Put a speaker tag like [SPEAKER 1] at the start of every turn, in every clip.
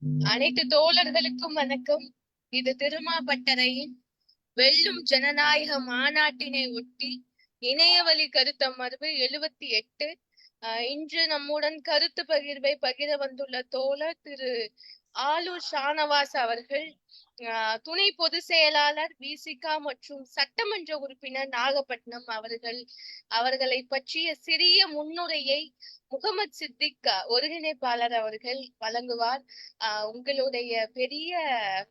[SPEAKER 1] அனைத்து தோழர்களுக்கும் வணக்கம். இது திருமாப்பட்டறையின் வெல்லும் ஜனநாயக மாநாட்டினை ஒட்டி இணையவழி கருத்தமர்வு 78. இன்று நம்முடன் கருத்து பகிர்வை பகிர வந்துள்ள தோழர் திரு ஆலூர் ஷா நவாஸ் அவர்கள், துணை பொதுச் செயலாளர் VCK மற்றும் சட்டமன்ற உறுப்பினர் நாகப்பட்டினம் அவர்களை பற்றிய சிறிய முன்னுரையை முகமது சித்திக் ஒருங்கிணைப்பாளர் அவர்கள் வழங்குவார். உங்களுடைய பெரிய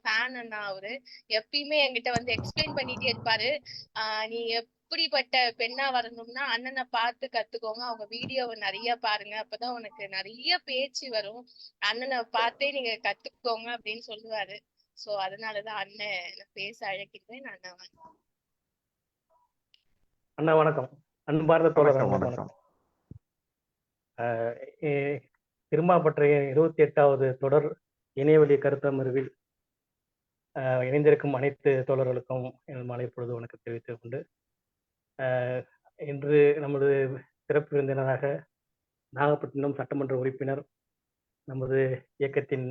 [SPEAKER 1] ஃபேன் அண்ணா. அவரு எப்பயுமே என்கிட்ட வந்து எக்ஸ்பிளைன் பண்ணிட்டே இருப்பாரு. நீ எப்படிப்பட்ட பெண்ணா வரணும்னா அண்ணனை பார்த்து கத்துக்கோங்க, அவங்க வீடியோவை நிறைய பாருங்க, அப்பதான் உனக்கு நிறைய பேச்சு வரும், அண்ணனை பார்த்தே நீங்க கத்துக்கோங்க அப்படின்னு சொல்லுவாரு. சோ அதனாலதான் அண்ணன் பேச அழைக்கிறேன்.
[SPEAKER 2] அண்ணா வணக்கம். அன்பார்ந்த தோழர் வணக்கம். திருமாப்பற்றைய 28வது தொடர் இணையவழி கருத்தமர்வில் இணைந்திருக்கும் அனைத்து தோழர்களுக்கும் எனது மாலை பொழுது வணக்கம் தெரிவித்துக் கொண்டு, இன்று நமது சிறப்பு விருந்தினராக நாகப்பட்டினம் சட்டமன்ற உறுப்பினர், நமது இயக்கத்தின்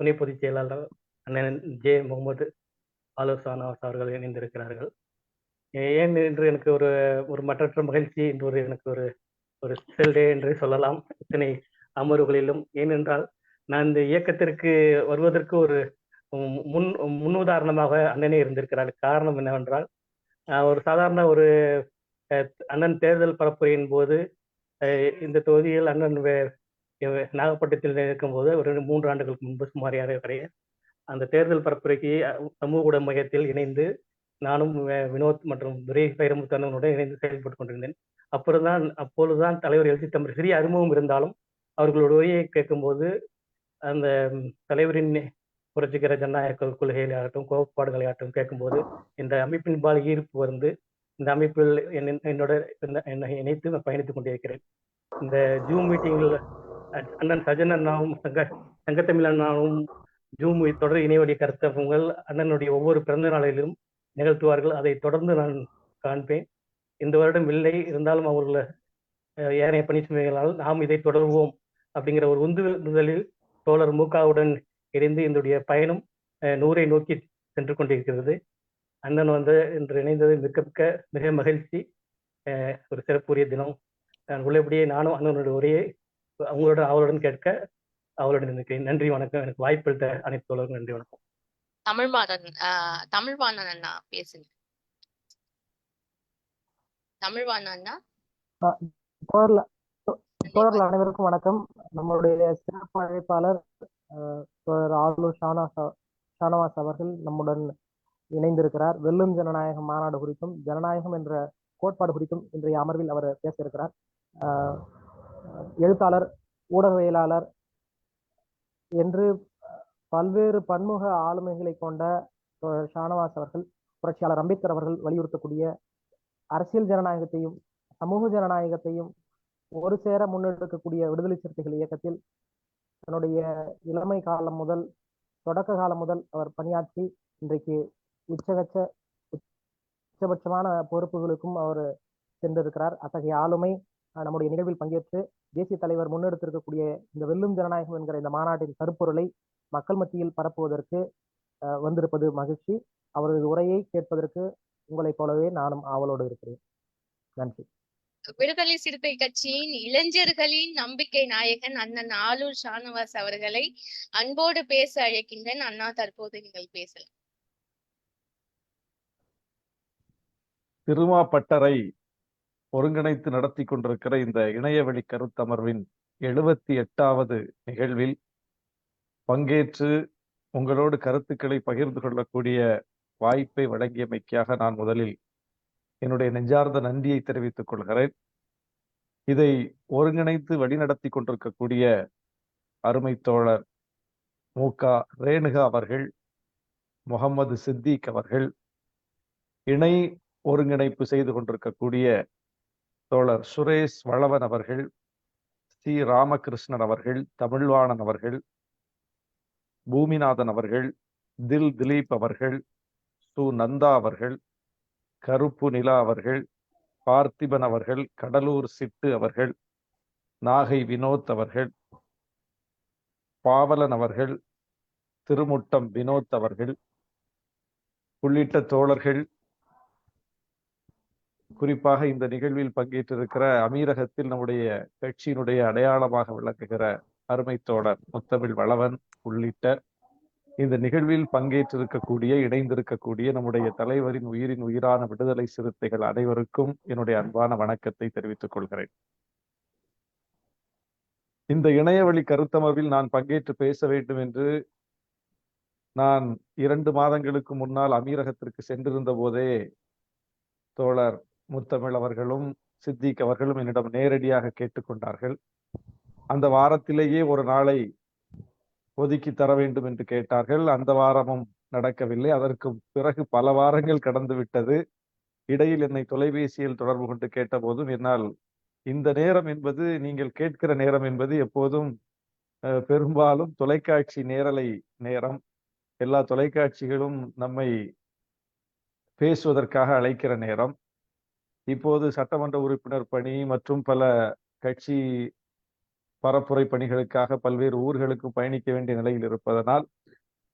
[SPEAKER 2] துணை பொதுச் செயலாளர் அண்ணன் முகமது ஆலூர் ஷா நவாஸ் அவர்கள் இணைந்திருக்கிறார்கள். ஏன் இன்று எனக்கு ஒரு மற்றற்ற மகிழ்ச்சி, இன்று எனக்கு ஒரு ஸ்பெஷல் டே என்று சொல்லலாம் இத்தனை அமர்வுகளிலும். ஏனென்றால் நான் இந்த இயக்கத்திற்கு வருவதற்கு ஒரு முன்னுதாரணமாக அண்ணனே இருந்திருக்கிறார். காரணம் என்னவென்றால், ஒரு சாதாரண அண்ணன் தேர்தல் பரப்புரையின் போது இந்த தொகுதியில் அண்ணன் நாகப்பட்டினத்தில் இருக்கும்போது ஒரு 3 ஆண்டுகளுக்கு முன்பு சுமார் வரைய அந்த தேர்தல் பரப்புரைக்கு சமூக ஊடக மையத்தில் இணைந்து நானும் வினோத் மற்றும் துரை வைரமுத்தனுடன் இணைந்து செயல்பட்டு கொண்டிருந்தேன். அப்பொழுதுதான் தலைவர் எழுச்சி தமிழ் சிறிய அறிமுகம் இருந்தாலும் அவர்களோட உரையை கேட்கும்போது அந்த தலைவரின் புரட்சிகர ஜனநாயக கொள்கைகளாகட்டும் கோட்பாடுகளாகட்டும் கேட்கும்போது இந்த அமைப்பின் பால் ஈர்ப்பு வந்து இந்த அமைப்பில் என்னை இணைத்து நான் பயணித்துக் கொண்டிருக்கிறேன். இந்த ஜூம் மீட்டிங்கில் அண்ணன் சஜன் அண்ணாவும் சங்கத்தமிழ் அண்ணாவும் ஜூம் தொடர் இணையவழி கருத்தரங்குகள் அண்ணனுடைய ஒவ்வொரு பிறந்த நாளிலும் நிகழ்த்துவார்கள். அதை தொடர்ந்து நான் காண்பேன். இந்த வருடம் இல்லை, இருந்தாலும் அவர்கள் ஏனைய பணி சுமைகளால் நாம் இதை தொடர்வோம் அப்படிங்கிற ஒரு உந்துதலில் தோழர் மூகாவுடன் இணைந்து என்னுடைய பயணம் 100ஐ நோக்கி சென்று கொண்டிருக்கிறது. அண்ணன் இன்று இணைந்தது மிக மகிழ்ச்சி. ஒரு சிறப்புரிய தினம். நான் உள்ளபடியே நானும் அண்ணனுடைய உரையை அவளுடன் கேட்க அவளுடன் இருக்கிறேன். நன்றி, வணக்கம். எனக்கு வாய்ப்பளித்த அனைத்து தோழர்களும் நன்றி, வணக்கம்.
[SPEAKER 1] தமிழ்வாணன் அண்ணா பேசுங்க. தமிழ்வாணன் அண்ணா.
[SPEAKER 3] தோழர்கள் அனைவருக்கும் வணக்கம். நம்மளுடைய சிறப்பு அழைப்பாளர் ஆலூர் ஷா நவாஸ் அவர்கள் நம்முடன் இணைந்திருக்கிறார். வெல்லும் ஜனநாயக மாநாடு குறித்தும் ஜனநாயகம் என்ற கோட்பாடு குறித்தும் இன்றைய அமர்வில் அவர் பேச இருக்கிறார். எழுத்தாளர், ஊடகவியலாளர் என்று பல்வேறு பன்முக ஆளுமைகளை கொண்ட ஷானவாஸ் அவர்கள், புரட்சியாளர் அம்பேத்கர் அவர்கள் வலியுறுத்தக்கூடிய அரசியல் ஜனநாயகத்தையும் சமூக ஜனநாயகத்தையும் ஒரு சேர முன்னெடுக்கக்கூடிய விடுதலை சிறுத்தைகள் இயக்கத்தில் தன்னுடைய இளமை காலம் முதல் தொடக்க காலம் முதல் அவர் பணியாற்றி இன்றைக்கு உச்சபட்சமான பொறுப்புகளுக்கும் அவர் சென்றிருக்கிறார். அத்தகைய ஆளுமை நம்முடைய நிகழ்வில் பங்கேற்று தேசிய தலைவர் முன்னெடுத்திருக்கக்கூடிய இந்த வெல்லும் ஜனநாயகம் என்கிற இந்த மாநாட்டின் கருப்பொருளை மக்கள் மத்தியில் பரப்புவதற்கு வந்திருப்பது மகிழ்ச்சி. அவரது உரையை கேட்பதற்கு உங்களைப் போலவே நானும் ஆவலோடு இருக்கிறேன். நன்றி.
[SPEAKER 1] விடுதலை சிறுத்தை கட்சியின் இளைஞர்களின் நம்பிக்கை நாயகன் அண்ணன் ஆலூர் ஷா நவாஸ் அவர்களை அன்போடு பேச அழைக்கின்றேன். அண்ணா, தற்போது நீங்கள் பேசலாம்.
[SPEAKER 4] திருமாப்பட்டறை ஒருங்கிணைத்து நடத்தி கொண்டிருக்கிற இந்த இணையவழி கருத்தமர்வின் 78வது நிகழ்வில் பங்கேற்று உங்களோடு கருத்துக்களை பகிர்ந்து கொள்ளக்கூடிய வாய்ப்பை வழங்கியமைக்காக நான் முதலில் என்னுடைய நெஞ்சார்ந்த நன்றியை தெரிவித்துக் கொள்கிறேன். இதை ஒருங்கிணைத்து வழிநடத்தி கொண்டிருக்கக்கூடிய அருமை தோழர் மூகா ரேணுகா அவர்கள், முகமது சித்திக் அவர்கள், இணை ஒருங்கிணைப்பு செய்து கொண்டிருக்கக்கூடிய தோழர் சுரேஷ் வளவன் அவர்கள், சி ராமகிருஷ்ணன் அவர்கள், தமிழ்வாணன் அவர்கள், பூமிநாதன் அவர்கள், திலீப் அவர்கள், சு நந்தா அவர்கள், கருப்பு நிலா அவர்கள், பார்த்திபன் அவர்கள், கடலூர் சிட்டு அவர்கள், நாகை வினோத் அவர்கள், பாவலன் அவர்கள், திருமுட்டம் வினோத் அவர்கள் உள்ளிட்ட தோழர்கள், குறிப்பாக இந்த நிகழ்வில் பங்கேற்றிருக்கிற அமீரகத்தில் நம்முடைய கட்சியினுடைய அடையாளமாக விளக்குகிற அருமை தோழர் முத்தமிழ் வளவன் உள்ளிட்ட இந்த நிகழ்வில் பங்கேற்றிருக்கக்கூடிய, இணைந்திருக்கக்கூடிய நம்முடைய தலைவரின் உயிரின் உயிரான விடுதலை சிறுத்தைகள் அனைவருக்கும் என்னுடைய அன்பான வணக்கத்தை தெரிவித்துக் கொள்கிறேன். இந்த இணையவழி கருத்தமர்வில் நான் பங்கேற்று பேச வேண்டும் என்று நான் 2 மாதங்களுக்கு முன்னால் அமீரகத்திற்கு சென்றிருந்த போதே தோழர் முத்தமிழ் அவர்களும் சித்திக் அவர்களும் என்னிடம் நேரடியாக கேட்டுக்கொண்டார்கள். அந்த வாரத்திலேயே ஒரு நாளை ஒதுக்கி தர வேண்டும் என்று கேட்டார்கள். அந்த வாரமும் நடக்கவில்லை. அதற்கு பிறகு பல வாரங்கள் கடந்து விட்டது. இடையில் என்னை தொலைபேசியில் தொடர்பு கொண்டு கேட்டபோதும் என்னால் இந்த நேரம் என்பது, நீங்கள் கேட்கிற நேரம் என்பது எப்போதும் பெரும்பாலும் தொலைக்காட்சி நேரலை நேரம். எல்லா தொலைக்காட்சிகளும் நம்மை பேசுவதற்காக அழைக்கிற நேரம். இப்போது சட்டமன்ற உறுப்பினர் பணி மற்றும் பல கட்சி பரப்புரை பணிகளுக்காக பல்வேறு ஊர்களுக்கு பயணிக்க வேண்டிய நிலையில் இருப்பதனால்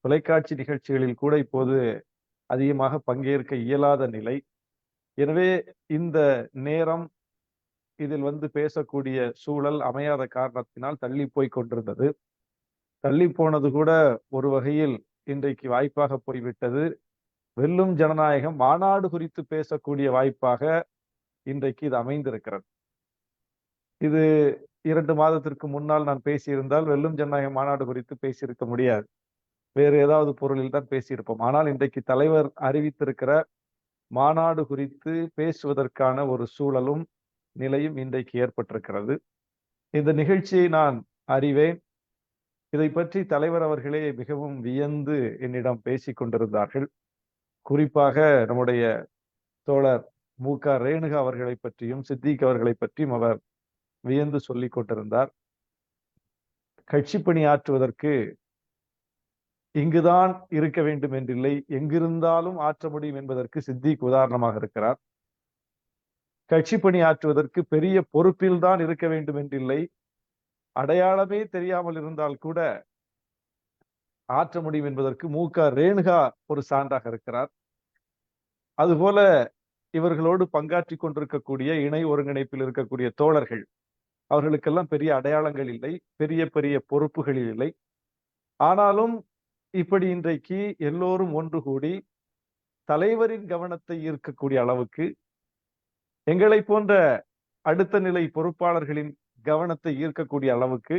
[SPEAKER 4] தொலைக்காட்சி நிகழ்ச்சிகளில் கூட இப்போது அதிகமாக பங்கேற்க இயலாத நிலை. எனவே இந்த நேரம் இதில் வந்து பேசக்கூடிய சூழல் அமையாத காரணத்தினால் தள்ளி போய் கொண்டிருந்தது. தள்ளி போனது கூட ஒரு வகையில் இன்றைக்கு வாய்ப்பாக போய்விட்டது. வெல்லும் ஜனநாயகம் மாநாடு குறித்து பேசக்கூடிய வாய்ப்பாக இன்றைக்கு இது அமைந்திருக்கிறது. இது 2 மாதத்திற்கு முன்னால் நான் பேசியிருந்தால் வெல்லும் ஜனநாயகம் மாநாடு குறித்து பேசியிருக்க முடியாது. வேறு ஏதாவது பொருளில் தான் பேசியிருப்போம். ஆனால் இன்றைக்கு தலைவர் அறிவித்திருக்கிற மாநாடு குறித்து பேசுவதற்கான ஒரு சூழலும் நிலையும் இன்றைக்கு ஏற்பட்டிருக்கிறது. இந்த நிகழ்ச்சியை நான் அறிவேன். இதை பற்றி தலைவர் அவர்களே மிகவும் வியந்து என்னிடம் பேசிக் கொண்டிருந்தார்கள். குறிப்பாக நம்முடைய தோழர் மு.க. ரேணுகா அவர்களை பற்றியும் சித்திக் அவர்களை பற்றியும் அவர் வியந்து சொல்லிக் கொண்டிருந்தார். கட்சி பணி ஆற்றுவதற்கு இங்குதான் இருக்க வேண்டும் என்றில்லை, எங்கிருந்தாலும் ஆற்ற முடியும் என்பதற்கு சித்திக் உதாரணமாக இருக்கிறார். கட்சி பணி ஆற்றுவதற்கு பெரிய பொறுப்பில் தான் இருக்க வேண்டும் என்றில்லை, அடையாளமே தெரியாமல் இருந்தால் கூட ஆற்ற முடியும் என்பதற்கு மு.க. ரேணுகா ஒரு சான்றாக இருக்கிறார். அதுபோல இவர்களோடு பங்காற்றி கொண்டிருக்கக்கூடிய இணை ஒருங்கிணைப்பில் இருக்கக்கூடிய தோழர்கள், அவர்களுக்கெல்லாம் பெரிய அடையாளங்கள் இல்லை, பெரிய பெரிய பொறுப்புகளில் இல்லை. ஆனாலும் இப்படி இன்றைக்கு எல்லோரும் ஒன்று கூடி தலைவரின் கவனத்தை ஈர்க்கக்கூடிய அளவுக்கு, எங்களை போன்ற அடுத்த நிலை பொறுப்பாளர்களின் கவனத்தை ஈர்க்கக்கூடிய அளவுக்கு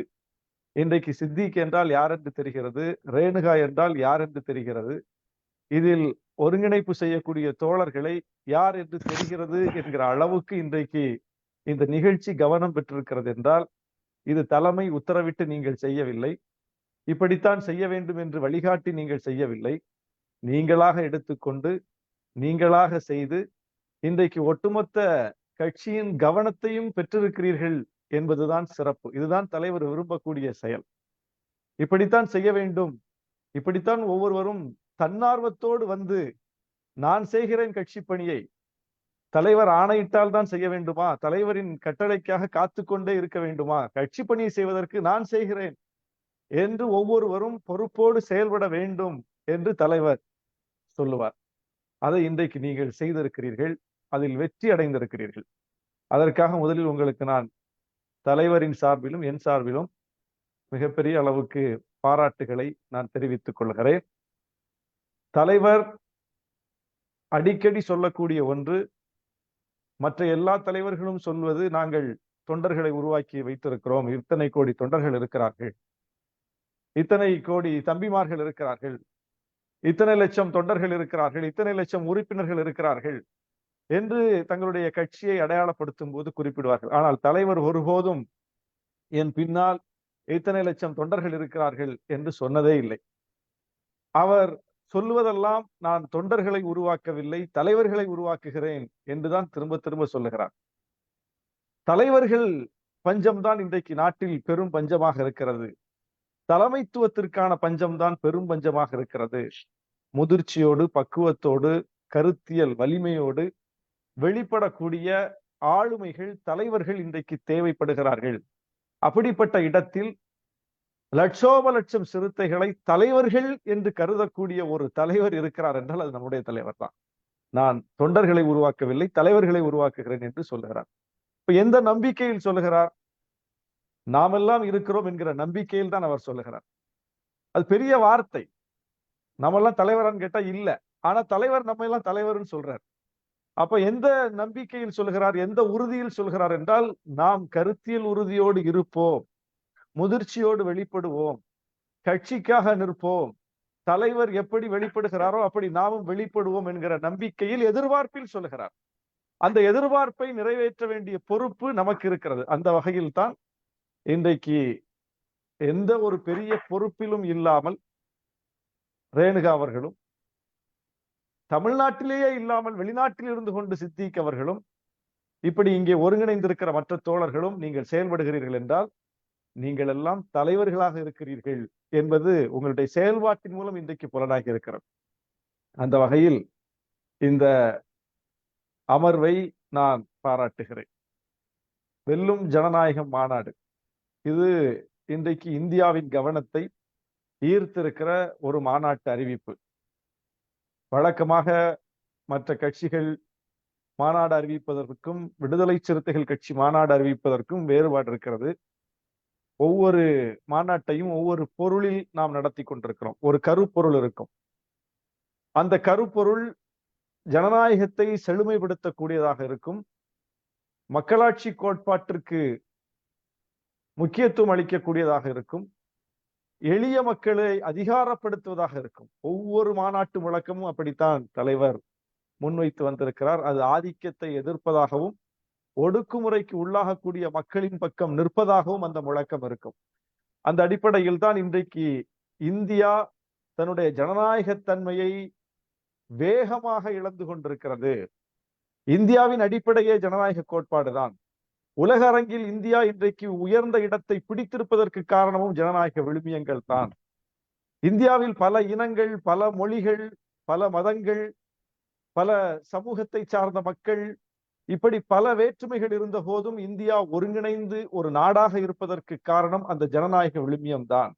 [SPEAKER 4] இன்றைக்கு சித்திக் என்றால் யார் என்று தெரிகிறது, ரேணுகா என்றால் யார் என்று தெரிகிறது, இதில் ஒருங்கிணைப்பு செய்யக்கூடிய தோழர்களை யார் என்று தெரிகிறது என்கிற அளவுக்கு இன்றைக்கு இந்த நிகழ்ச்சி கவனம் பெற்றிருக்கிறது என்றால், இது தலைமை உத்தரவிட்டு நீங்கள் செய்யவில்லை, இப்படித்தான் செய்ய வேண்டும் என்று வழிகாட்டி நீங்கள் செய்யவில்லை, நீங்களாக எடுத்துக்கொண்டு நீங்களாக செய்து இன்றைக்கு ஒட்டுமொத்த கட்சியின் கவனத்தையும் பெற்றிருக்கிறீர்கள் என்பதுதான் சிறப்பு. இதுதான் தலைவர் விரும்பக்கூடிய செயல். இப்படித்தான் செய்ய வேண்டும், இப்படித்தான் ஒவ்வொருவரும் தன்னார்வத்தோடு வந்து, நான் செய்கிறேன் கட்சி பணியை, தலைவர் ஆணையிட்டால் தான் செய்ய வேண்டுமா, தலைவரின் கட்டளைக்காக காத்துக்கொண்டே இருக்க வேண்டுமா, கட்சி பணியை செய்வதற்கு நான் செய்கிறேன் என்று ஒவ்வொருவரும் பொறுப்போடு செயல்பட வேண்டும் என்று தலைவர் சொல்லுவார். அதை இன்றைக்கு நீங்கள் செய்திருக்கிறீர்கள், அதில் வெற்றி அடைந்திருக்கிறீர்கள். அதற்காக முதலில் உங்களுக்கு நான் தலைவரின் சார்பிலும் என் சார்பிலும் மிகப்பெரிய அளவுக்கு பாராட்டுகளை நான் தெரிவித்துக் கொள்கிறேன். தலைவர் அடிக்கடி சொல்லக்கூடிய ஒன்று, மற்ற எல்லா தலைவர்களும் சொல்வது, நாங்கள் தொண்டர்களை உருவாக்கி வைத்திருக்கிறோம், இத்தனை கோடி தொண்டர்கள் இருக்கிறார்கள், இத்தனை கோடி தம்பிமார்கள் இருக்கிறார்கள், இத்தனை லட்சம் தொண்டர்கள் இருக்கிறார்கள், இத்தனை லட்சம் உறுப்பினர்கள் இருக்கிறார்கள் என்று தங்களுடைய கட்சியை அடையாளப்படுத்தும் போது குறிப்பிடுவார்கள். ஆனால் தலைவர் ஒருபோதும் என் பின்னால் இத்தனை லட்சம் தொண்டர்கள் இருக்கிறார்கள் என்று சொன்னதே இல்லை. அவர் சொல்லுவதெல்லாம், நான் தொண்டர்களை உருவாக்கவில்லை, தலைவர்களை உருவாக்குகிறேன் என்றுதான் திரும்ப திரும்ப சொல்லுகிறார். தலைவர்கள் பஞ்சம்தான் இன்றைக்கு நாட்டில் பெரும் பஞ்சமாக இருக்கிறது. தலைமைத்துவத்திற்கான பஞ்சம்தான் பெரும் பஞ்சமாக இருக்கிறது. முதிர்ச்சியோடு, பக்குவத்தோடு, கருத்தியல் வலிமையோடு வெளிப்படக்கூடிய ஆளுமைகள், தலைவர்கள் இன்றைக்கு தேவைப்படுகிறார்கள். அப்படிப்பட்ட இடத்தில் லட்சோப லட்சம் சிறுத்தைகளை தலைவர்கள் என்று கருதக்கூடிய ஒரு தலைவர் இருக்கிறார் என்றால் அது நம்முடைய தலைவர் தான். நான் தொண்டர்களை உருவாக்கவில்லை, தலைவர்களை உருவாக்குகிறேன் என்று சொல்லுகிறார். இப்ப எந்த நம்பிக்கையில் சொல்லுகிறார்? நாமெல்லாம் இருக்கிறோம் என்கிற நம்பிக்கையில் தான் அவர் சொல்லுகிறார். அது பெரிய வார்த்தை. நம்மெல்லாம் தலைவரான்னு கேட்டா இல்ல. ஆனா தலைவர் நம்ம எல்லாம் தலைவர்னு சொல்றார். அப்ப எந்த நம்பிக்கையில் சொல்கிறார், எந்த உறுதியில் சொல்கிறார் என்றால், நாம் கருத்தியல் உறுதியோடு இருப்போம், முதிர்ச்சியோடு வெளிப்படுவோம், கட்சிக்காக நிற்போம், தலைவர் எப்படி வெளிப்படுகிறாரோ அப்படி நாமும் வெளிப்படுவோம் என்கிற நம்பிக்கையில், எதிர்பார்ப்பில் சொல்லுகிறார். அந்த எதிர்பார்ப்பை நிறைவேற்ற வேண்டிய பொறுப்பு நமக்கு இருக்கிறது. அந்த வகையில் தான் இன்றைக்கு எந்த ஒரு பெரிய பொறுப்பிலும் இல்லாமல் ரேணுகா அவர்களும், தமிழ்நாட்டிலேயே இல்லாமல் வெளிநாட்டில் இருந்து கொண்டு சித்திக் அவர்களும், இப்படி இங்கே ஒருங்கிணைந்திருக்கிற மற்ற தோழர்களும் நீங்கள் செயல்படுகிறீர்கள் என்றால் நீங்கள் எல்லாம் தலைவர்களாக இருக்கிறீர்கள் என்பது உங்களுடைய செயல்பாட்டின் மூலம் இன்றைக்கு புலனாகி இருக்கிறது. அந்த வகையில் இந்த அமர்வை நான் பாராட்டுகிறேன். வெல்லும் ஜனநாயகம் மாநாடு இது இன்றைக்கு இந்தியாவின் கவனத்தை ஈர்த்திருக்கிற ஒரு மாநாட்டு அறிவிப்பு. வழக்கமாக மற்ற கட்சிகள் மாநாடு அறிவிப்பதற்கும் விடுதலை சிறுத்தைகள் கட்சி மாநாடு அறிவிப்பதற்கும் வேறுபாடு இருக்கிறது. ஒவ்வொரு மாநாட்டையும் ஒவ்வொரு பொருளில் நாம் நடத்தி கொண்டிருக்கிறோம். ஒரு கருப்பொருள் இருக்கும். அந்த கருப்பொருள் ஜனநாயகத்தை செழுமைப்படுத்தக்கூடியதாக இருக்கும், மக்களாட்சி கோட்பாட்டிற்கு முக்கியத்துவம் அளிக்கக்கூடியதாக இருக்கும், எளிய மக்களை அதிகாரப்படுத்துவதாக இருக்கும். ஒவ்வொரு மாநாட்டு முழக்கமும் அப்படித்தான் தலைவர் முன்வைத்து வந்திருக்கிறார். அது ஆதிக்கத்தை எதிர்ப்பதாகவும் ஒடுக்குமுறைக்கு உள்ளாகக்கூடிய மக்களின் பக்கம் நிற்பதாகவும் அந்த முழக்கம் இருக்கும். அந்த அடிப்படையில் தான் இன்றைக்கு இந்தியா தன்னுடைய ஜனநாயகத்தன்மையை வேகமாக இழந்து கொண்டிருக்கிறது. இந்தியாவின் அடிப்படையே ஜனநாயக கோட்பாடுதான். உலக அரங்கில் இந்தியா இன்றைக்கு உயர்ந்த இடத்தை பிடித்திருப்பதற்கு காரணமும் ஜனநாயக விழுமியங்கள் தான். இந்தியாவில் பல இனங்கள், பல மொழிகள், பல மதங்கள், பல சமூகத்தை சார்ந்த மக்கள், இப்படி பல வேற்றுமைகள் இருந்த போதும் இந்தியா ஒருங்கிணைந்து ஒரு நாடாக இருப்பதற்கு காரணம் அந்த ஜனநாயக விழுமியம் தான்.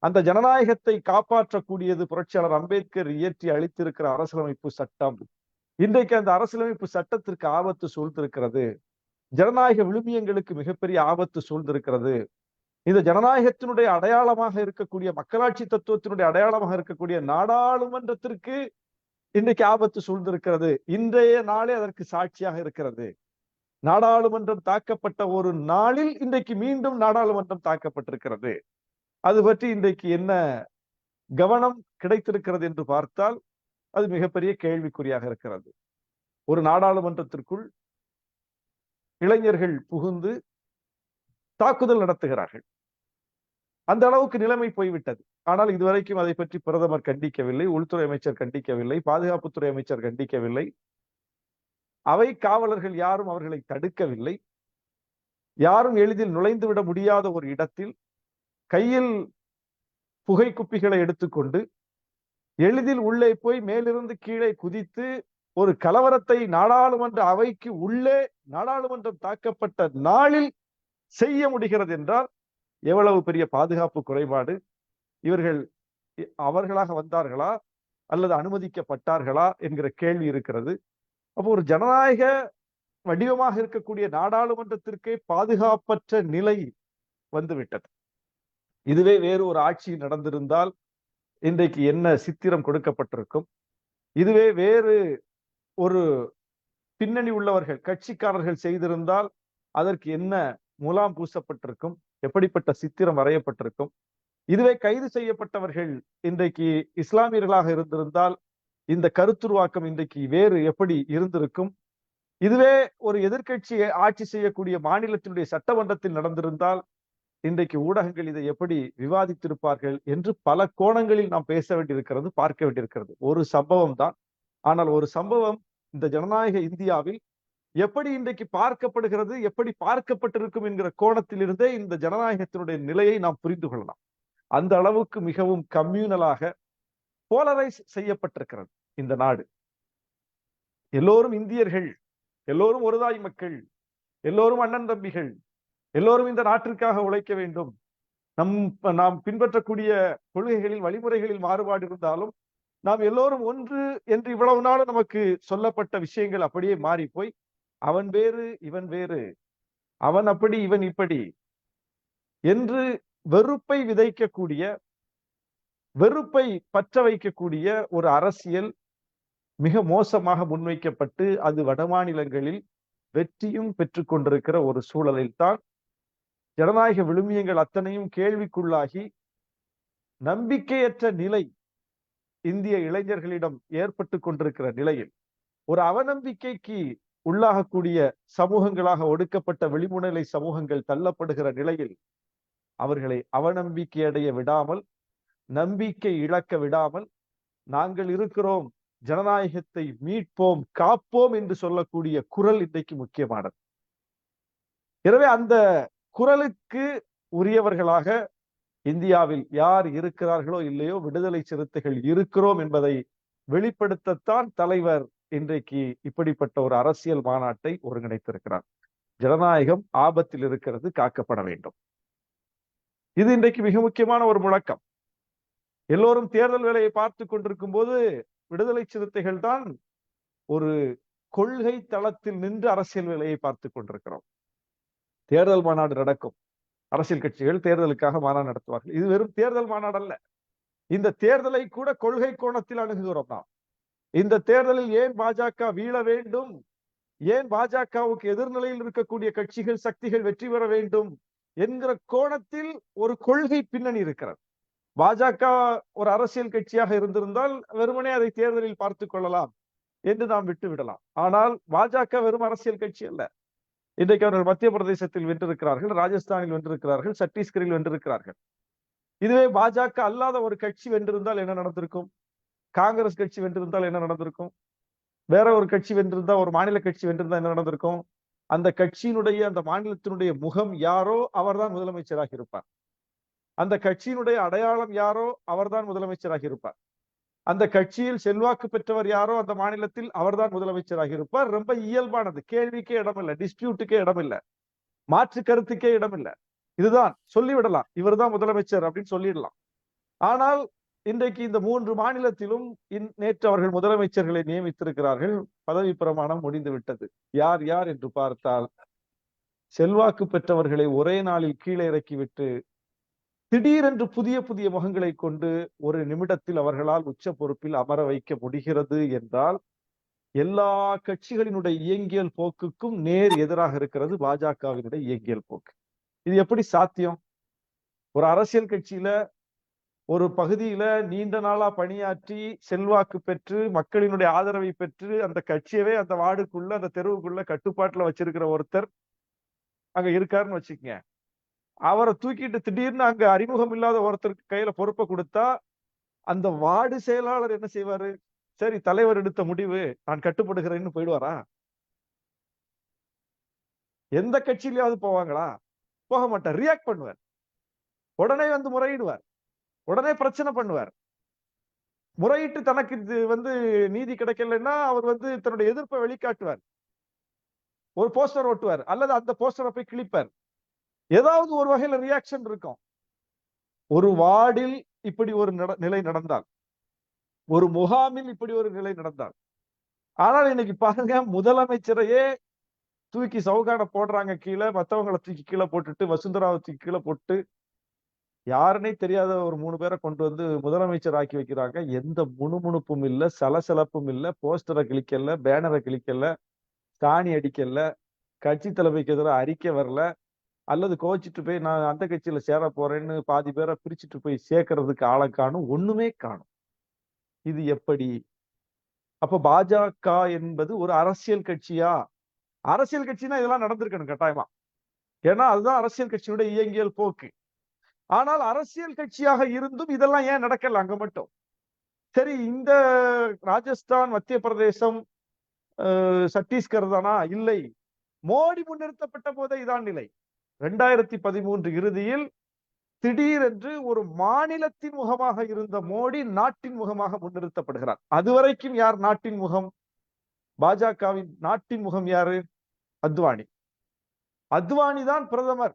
[SPEAKER 4] அந்த ஜனநாயகத்தை காப்பாற்றக்கூடியது புரட்சியாளர் அம்பேத்கர் இயற்றி அளித்திருக்கிற அரசியலமைப்பு சட்டம். இன்றைக்கு அந்த அரசியலமைப்பு சட்டத்திற்கு ஆபத்து சூழ்ந்திருக்கிறது. ஜனநாயக விழுமியங்களுக்கு மிகப்பெரிய ஆபத்து சூழ்ந்திருக்கிறது. இந்த ஜனநாயகத்தினுடைய அடையாளமாக இருக்கக்கூடிய, மக்களாட்சி தத்துவத்தினுடைய அடையாளமாக இருக்கக்கூடிய நாடாளுமன்றத்திற்கு இன்றைக்கு ஆபத்து சூழ்ந்திருக்கிறது. இன்றைய நாளே அதற்கு சாட்சியாக இருக்கிறது. நாடாளுமன்றம் தாக்கப்பட்ட ஒரு நாளில் இன்றைக்கு மீண்டும் நாடாளுமன்றம் தாக்கப்பட்டிருக்கிறது. அது பற்றி இன்றைக்கு என்ன கவனம் கிடைத்திருக்கிறது என்று பார்த்தால் அது மிகப்பெரிய கேள்விக்குறியாக இருக்கிறது. ஒரு நாடாளுமன்றத்திற்குள் இளைஞர்கள் புகுந்து தாக்குதல் நடத்துகிறார்கள். அந்த அளவுக்கு நிலைமை போய்விட்டது. ஆனால் இதுவரைக்கும் அதை பற்றி பிரதமர் கண்டிக்கவில்லை, உள்துறை அமைச்சர் கண்டிக்கவில்லை, பாதுகாப்புத்துறை அமைச்சர் கண்டிக்கவில்லை, அவை காவலர்கள் யாரும் அவர்களை தடுக்கவில்லை. யாரும் எளிதில் நுழைந்து விட முடியாத ஒரு இடத்தில் கையில் புகை குப்பிகளை எடுத்துக்கொண்டு எளிதில் உள்ளே போய் மேலிருந்து கீழே குதித்து ஒரு கலவரத்தை நாடாளுமன்ற அவைக்கு உள்ளே நாடாளுமன்றம் தாக்கப்பட்ட நாளில் செய்ய முடிகிறது என்றால் எவ்வளவு பெரிய பாதுகாப்பு குறைபாடு! இவர்கள் அவர்களாக வந்தார்களா அல்லது அனுமதிக்கப்பட்டார்களா என்கிற கேள்வி இருக்கிறது. அப்போ ஒரு ஜனநாயக வடிவமாக இருக்கக்கூடிய நாடாளுமன்றத்திற்கே பாதுகாப்பற்ற நிலை வந்துவிட்டது. இதுவே வேறு ஒரு ஆட்சி நடந்திருந்தால் இன்றைக்கு என்ன சித்திரம் கொடுக்கப்பட்டிருக்கும்? இதுவே வேறு ஒரு பின்னணி உள்ளவர்கள், கட்சிக்காரர்கள் செய்திருந்தால் அதற்கு என்ன முலாம் பூசப்பட்டிருக்கும், எப்படிப்பட்ட சித்திரம் வரையப்பட்டிருக்கும்? இதுவே கைது செய்யப்பட்டவர்கள் இன்றைக்கு இஸ்லாமியர்களாக இருந்திருந்தால் இந்த கருத்துருவாக்கம் இன்றைக்கு வேறு எப்படி இருந்திருக்கும்? இதுவே ஒரு எதிர்க்கட்சி ஆட்சி செய்யக்கூடிய மாநிலத்தினுடைய சட்டமன்றத்தில் நடந்திருந்தால் இன்றைக்கு ஊடகங்கள் இதை எப்படி விவாதித்திருப்பார்கள் என்று பல கோணங்களில் நாம் பேச வேண்டியிருக்கிறது, பார்க்க வேண்டியிருக்கிறது. ஒரு சம்பவம் தான். ஆனால் ஒரு சம்பவம் இந்த ஜனநாயக இந்தியாவில் எப்படி இன்றைக்கு பார்க்கப்படுகிறது, எப்படி பார்க்கப்பட்டிருக்கும் என்கிற கோணத்திலிருந்தே இந்த ஜனநாயகத்தினுடைய நிலையை நாம் புரிந்து கொள்ளலாம். அந்த அளவுக்கு மிகவும் கம்யூனலாக போலரைஸ் செய்யப்பட்டிருக்கிறது இந்த நாடு. எல்லோரும் இந்தியர்கள், எல்லோரும் ஒருதாய் மக்கள், எல்லோரும் அண்ணன் தம்பிகள், எல்லோரும் இந்த நாட்டிற்காக உழைக்க வேண்டும், நாம் பின்பற்றக்கூடிய கொள்கைகளில் வழிமுறைகளில் மாறுபாடு இருந்தாலும் நாம் எல்லோரும் ஒன்று என்று இவ்வளவு நாளும் நமக்கு சொல்லப்பட்ட விஷயங்கள் அப்படியே மாறி போய் அவன் வேறு இவன் வேறு, அவன் அப்படி இவன் இப்படி என்று வெறுப்பை விதைக்கக்கூடிய, வெறுப்பை பற்ற வைக்கக்கூடிய ஒரு அரசியல் மிக மோசமாக முன்வைக்கப்பட்டு அது வடமாநிலங்களில் வெற்றியும் பெற்றுக் கொண்டிருக்கிற ஒரு சூழலில் தான் ஜனநாயக விழுமியங்கள் அத்தனையும் கேள்விக்குள்ளாகி நம்பிக்கையற்ற நிலை இந்திய இளைஞர்களிடம் ஏற்பட்டு கொண்டிருக்கிற நிலையில் ஒரு அவநம்பிக்கைக்கு உள்ளாகக்கூடிய சமூகங்களாக ஒடுக்கப்பட்ட விளிம்புநிலை சமூகங்கள் தள்ளப்படுகிற நிலையில் அவர்களை அவநம்பிக்கை அடைய விடாமல், நம்பிக்கை இழக்க விடாமல், நாங்கள் இருக்கிறோம், ஜனநாயகத்தை மீட்போம், காப்போம் என்று சொல்லக்கூடிய குரல் இன்றைக்கு முக்கியமானது. எனவே அந்த குரலுக்கு உரியவர்களாக இந்தியாவில் யார் இருக்கிறார்களோ இல்லையோ விடுதலை சிறுத்தைகள் இருக்கிறோம் என்பதை வெளிப்படுத்தத்தான் தலைவர் இன்றைக்கு இப்படிப்பட்ட ஒரு அரசியல் மாநாட்டை ஒருங்கிணைத்திருக்கிறார். ஜனநாயகம் ஆபத்தில் இருக்கிறது, காக்கப்பட வேண்டும். இது இன்றைக்கு மிக முக்கியமான ஒரு முழக்கம். எல்லோரும் தேர்தல் வேலையை பார்த்து கொண்டிருக்கும் போது விடுதலை சிறுத்தைகள் தான் ஒரு கொள்கை தளத்தில் நின்று அரசியல் வேலையை பார்த்து கொண்டிருக்கிறோம். தேர்தல் மாநாடு நடக்கும், அரசியல் கட்சிகள் தேர்தலுக்காக மாநாடு நடத்துவார்கள். இது வெறும் தேர்தல் மாநாடு அல்ல. இந்த தேர்தலை கூட கொள்கை கோணத்தில் அணுகுகிறோம் நாம். இந்த தேர்தலில் ஏன் பாஜக வீழ வேண்டும், ஏன் பாஜகவுக்கு எதிர்நிலையில் இருக்கக்கூடிய கட்சிகள் சக்திகள் வெற்றி பெற வேண்டும் என்கிற கோணத்தில் ஒரு கொள்கை பின்னணி இருக்கிறது. பாஜக ஒரு அரசியல் கட்சியாக இருந்திருந்தால் வெறுமனே அதை தேர்தலில் பார்த்துக் கொள்ளலாம் என்று நாம் விட்டு விடலாம். ஆனால் பாஜக வெறும் அரசியல் கட்சி அல்ல. இன்றைக்கு அவர்கள் மத்திய பிரதேசத்தில் வென்றிருக்கிறார்கள், ராஜஸ்தானில் வென்றிருக்கிறார்கள், சத்தீஸ்கரில் வென்றிருக்கிறார்கள். இதுவே பாஜக அல்லாத ஒரு கட்சி வென்றிருந்தால் என்ன நடந்திருக்கும்? காங்கிரஸ் கட்சி வென்றிருந்தால் என்ன நடந்திருக்கும்? வேற ஒரு கட்சி வென்றிருந்தா, ஒரு மாநில கட்சி வென்றிருந்தா என்ன நடந்திருக்கும்? அந்த கட்சியினுடைய, அந்த மாநிலத்தினுடைய முகம் யாரோ அவர்தான் முதலமைச்சராக இருப்பார். அந்த கட்சியினுடைய அடையாளம் யாரோ அவர்தான் முதலமைச்சராக இருப்பார். அந்த கட்சியில் செல்வாக்கு பெற்றவர் யாரோ அந்த மாநிலத்தில் அவர்தான் முதலமைச்சராக இருப்பார். ரொம்ப இயல்பானது, கேள்விக்கே இடம் இல்லை, டிஸ்பியூட்டுக்கே இடம் இல்லை, மாற்று கருத்துக்கே இடம் இல்லை. இதுதான் சொல்லிவிடலாம், இவர்தான் முதலமைச்சர் அப்படின்னு சொல்லிடலாம். ஆனால் இன்றைக்கு இந்த 3 மாநிலத்திலும் நேற்று அவர்கள் முதலமைச்சர்களை நியமித்திருக்கிறார்கள். பதவி பிரமாணம் முடிந்து விட்டது. யார் யார் என்று பார்த்தால், செல்வாக்கு பெற்றவர்களை ஒரே நாளில் கீழே இறக்கிவிட்டு திடீரென்று புதிய புதிய முகங்களை கொண்டு ஒரு நிமிடத்தில் அவர்களால் உச்ச பொறுப்பில் அமர வைக்க முடிகிறது என்றால் எல்லா கட்சிகளினுடைய இயங்கியல் போக்குக்கும் நேர் எதிராக இருக்கிறது பாஜகவினுடைய இயங்கியல் போக்கு. இது எப்படி சாத்தியம்? ஒரு அரசியல் கட்சியில ஒரு பகுதியில நீண்ட நாளா பணியாற்றி செல்வாக்கு பெற்று மக்களினுடைய ஆதரவை பெற்று அந்த கட்சியவே அந்த வார்டுக்குள்ள, அந்த தெருவுக்குள்ள கட்டுப்பாட்டுல வச்சிருக்கிற ஒருத்தர் அங்க இருக்காருன்னு வச்சுக்கங்க. அவரை தூக்கிட்டு திடீர்னு அங்க அறிமுகம் இல்லாத ஒருத்தருக்கு கையில பொறுப்பை கொடுத்தா அந்த வார்டு செயலாளர் என்ன செய்வாரு? சரி, தலைவர் எடுத்த முடிவு, நான் கட்டுப்படுகிறேன்னு போயிடுவாரா? எந்த கட்சியிலயாவது போவாங்களா? போக மாட்டார். ரியாக்ட் பண்ணுவார், உடனே வந்து முறையிடுவார், உடனே பிரச்சனை பண்ணுவார். முறையிட்டு தனக்கு நீதி கிடைக்கலன்னா அவர் தன்னுடைய எதிர்ப்பை வெளிக்காட்டுவார், ஒரு போஸ்டர் ஓட்டுவார், அல்லது அந்த போஸ்டரை போய் கிழிப்பார். ஏதாவது ஒரு வகையில ரியாக்ஷன் இருக்கும். ஒரு வார்டில் இப்படி ஒரு நிலை நடந்தால், ஒரு முகாமில் இப்படி ஒரு நிலை நடந்தால். ஆனால் இன்னைக்கு பாருங்க, முதலமைச்சரையே தூக்கி சவுகாட போடுறாங்க கீழே, மத்தவங்களை தூக்கி கீழே போட்டுட்டு, வசுந்தராவை தூக்கி கீழே போட்டு, யாருன்னே தெரியாத ஒரு 3 பேரை கொண்டு வந்து முதலமைச்சர் ஆக்கி வைக்கிறாங்க. எந்த முணுமுணுப்பும் இல்ல, சலசலப்பும் இல்ல, போஸ்டரை கிழிக்கல, பேனரை கிழிக்கல, சாணி அடிக்கல, கட்சி தலைமைக்கு எதிராக அறிக்கை வரல, அல்லது கோச்சிட்டு போய் நான் அந்த கட்சியில சேர போறேன்னு பாதி பேரை பிரிச்சுட்டு போய் சேர்க்கறதுக்கு ஆளை காணும், ஒண்ணுமே காணும். இது எப்படி? அப்ப பாஜக என்பது ஒரு அரசியல் கட்சியா? அரசியல் கட்சினா இதெல்லாம் நடந்திருக்கணும் கட்டாயமா. ஏன்னா அதுதான் அரசியல் கட்சியுடைய இயங்கியல் போக்கு. ஆனால் அரசியல் கட்சியாக இருந்தும் இதெல்லாம் ஏன் நடக்கல அங்க மட்டும்? சரி, இந்த ராஜஸ்தான், மத்திய பிரதேசம், சத்தீஸ்கர் தானா? இல்லை, மோடி முன்னிறுத்தப்பட்ட போதே இதான் நிலை. 2013 இறுதியில் திடீரென்று ஒரு மாநிலத்தின் முகமாக இருந்த மோடி நாட்டின் முகமாக முன்னிறுத்தப்படுகிறார். அதுவரைக்கும் யார் நாட்டின் முகம்? பாஜகவின் நாட்டின் முகம் யாரு? அத்வானி. அத்வானி தான் பிரதமர்